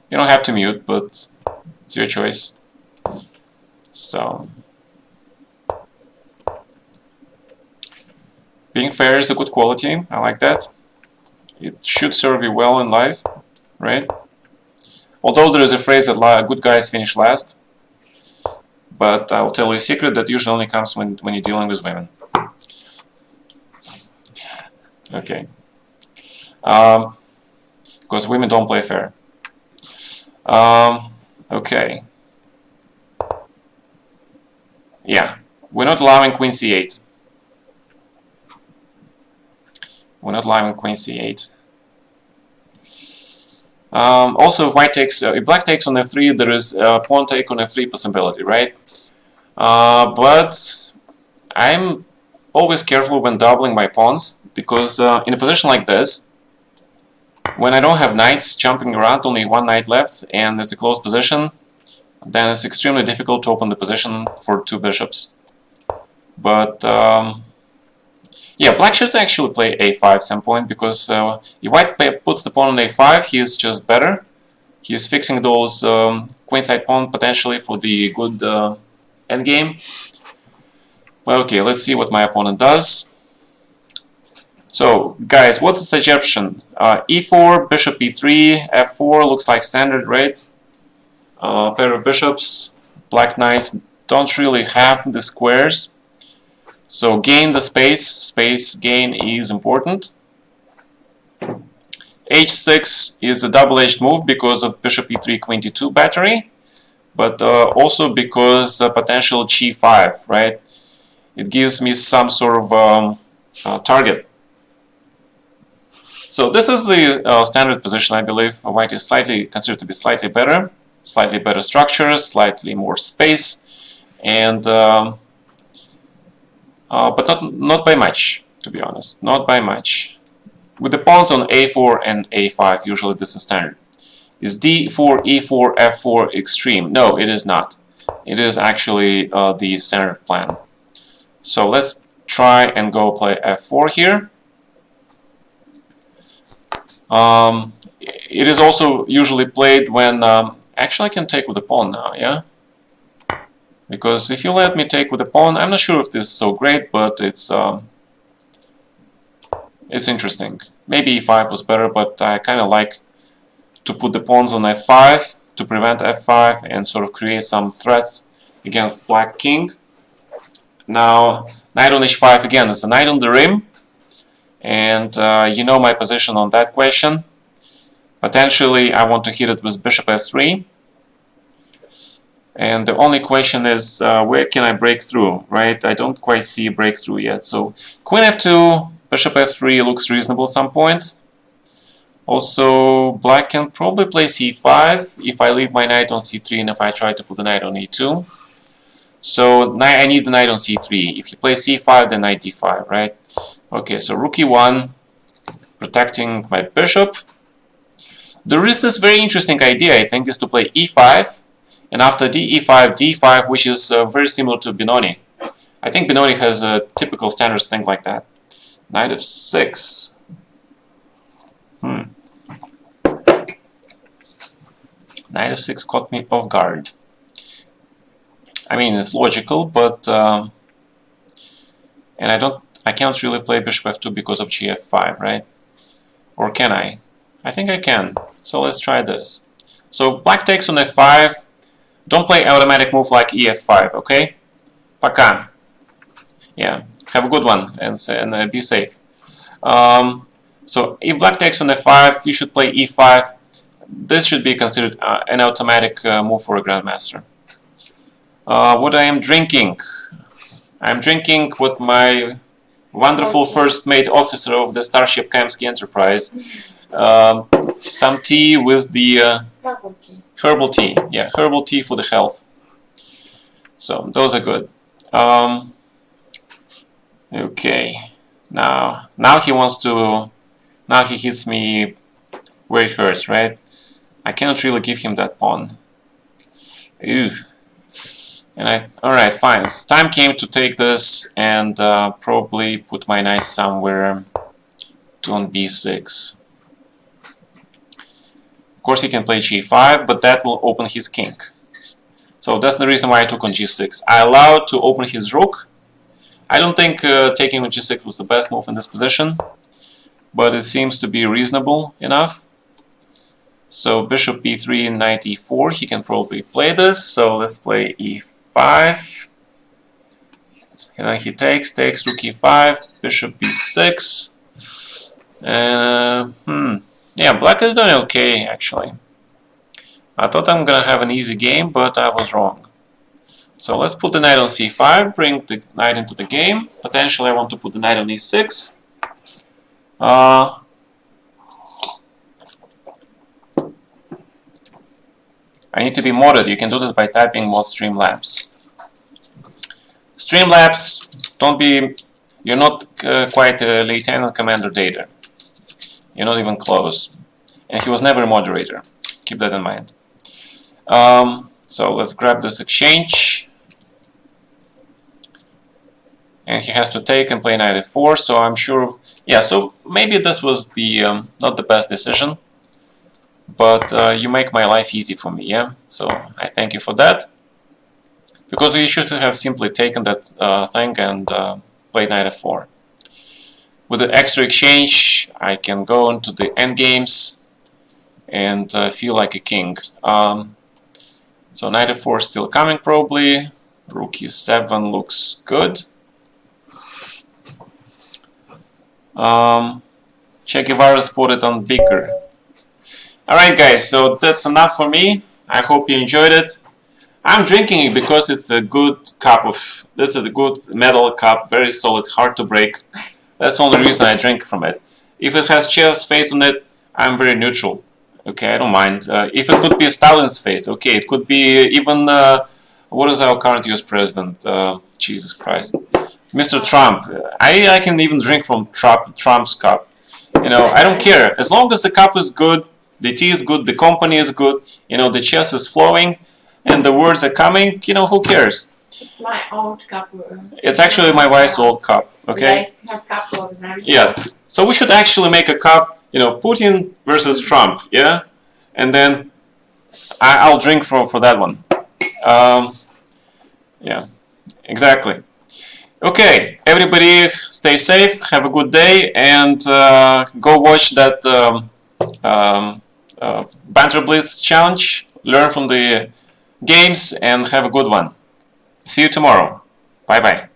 you don't have to mute, but it's your choice. So, being Being fair is a good quality. I like that. It should serve you well in life, right? Although there is a phrase that good guys finish last. But I'll tell you a secret that usually only comes when you're dealing with women. Okay. Because women don't play fair. Okay. Yeah. We're not allowing queen c8. We're not allowing queen c8. Also, if black takes on f3, there is a pawn take on f3 possibility, right? But I'm always careful when doubling my pawns, because in a position like this, when I don't have knights jumping around, only one knight left, and it's a close position, then it's extremely difficult to open the position for two bishops. But yeah, black should actually play a5 at some point, because if white puts the pawn on a5, he's just better. He's fixing those queenside pawn potentially for the good endgame. Well, okay, let's see what my opponent does. So, guys, what's the suggestion? e4, bishop e3, f4 looks like standard, right? Pair of bishops, black knights don't really have the squares. So gain the space gain is important. h6 is a double-edged move because of bishop e3, queen d2 battery, but also because potential g5, right? It gives me some sort of target. So this is the standard position, I believe. White is considered to be slightly better structure, slightly more space, and but not by much, to be honest, not by much. With the pawns on a4 and a5, usually this is standard. Is d4, e4, f4 extreme? No, it is not. It is actually the standard plan. So let's try and go play f4 here. It is also usually played when... actually, I can take with the pawn now, yeah? Because if you let me take with the pawn, I'm not sure if this is so great, but it's interesting. Maybe e5 was better, but I kind of like to put the pawns on f5 to prevent f5 and sort of create some threats against black king. Now, knight on h5 again, it's a knight on the rim, and you know my position on that question. Potentially, I want to hit it with bishop f3. And the only question is, where can I break through, right? I don't quite see a breakthrough yet. So, queen f2, bishop f3 looks reasonable at some point. Also, black can probably play c5 if I leave my knight on c3 and if I try to put the knight on e2. So, I need the knight on c3. If he plays c5, then knight d5, right? Okay, so rook e1, protecting my bishop. There is this very interesting idea, I think, is to play e5. And after d-e5, d5, which is very similar to Benoni. I think Benoni has a typical standard thing like that. Knight f6. Knight f6 caught me off guard. I mean, it's logical, but and I can't really play bishop f2 because of gf5, right? Or can I? I think I can. So let's try this. So black takes on f5. Don't play automatic move like ef5, okay? Пока. Yeah, have a good one and be safe. So if black takes on f5, you should play e5. This should be considered an automatic move for a grandmaster. What I am drinking? I'm drinking what my wonderful first mate officer of the Starship Kamsky Enterprise. Some tea with the herbal tea. Yeah, herbal tea for the health. So those are good. Okay. Now he wants to. Now he hits me where it hurts, right? I cannot really give him that pawn. Ew. And alright, fine. Time came to take this and probably put my knight somewhere on b6. Of course, he can play g5, but that will open his king. So that's the reason why I took on g6. I allowed to open his rook, I don't think taking with g6 was the best move in this position, but it seems to be reasonable enough. So bishop b3, knight e4, he can probably play this, so let's play e5. And then he takes, rook e5, bishop b6. Yeah, black is doing okay, actually. I thought I'm gonna have an easy game, but I was wrong. So let's put the knight on c5, bring the knight into the game. Potentially I want to put the knight on e6. I need to be modded. You can do this by typing mod Streamlabs. Streamlabs, don't be, you're not quite a Lieutenant Commander Data. You're not even close. And he was never a moderator. Keep that in mind. So let's grab this exchange. And he has to take and play knight f4, so I'm sure, yeah, so maybe this was the not the best decision, but you make my life easy for me, yeah? So I thank you for that, because you should have simply taken that thing and played knight f4. With the extra exchange, I can go into the endgames and feel like a king. So knight f4 is still coming probably, rook e7 looks good. Che Guevara spotted on Beaker. Alright guys, so that's enough for me. I hope you enjoyed it. I'm drinking it because it's a good cup of, this is a good metal cup, very solid, hard to break. That's the only reason I drink from it. If it has Che's face on it, I'm very neutral. Okay, I don't mind. If it could be Stalin's face, okay, it could be even, what is our current US president? Jesus Christ. Mr. Trump. I can even drink from Trump's cup. You know, I don't care. As long as the cup is good, the tea is good, the company is good, you know, the chess is flowing, and the words are coming, you know, who cares? It's my old cup. It's actually my wife's old cup, okay? I have cup holders and everything. Yeah. So we should actually make a cup, you know, Putin versus Trump, yeah? And then I'll drink for that one. Yeah, exactly. Okay, everybody stay safe, have a good day, and go watch that Banter Blitz challenge, learn from the games, and have a good one. See you tomorrow. Bye-bye.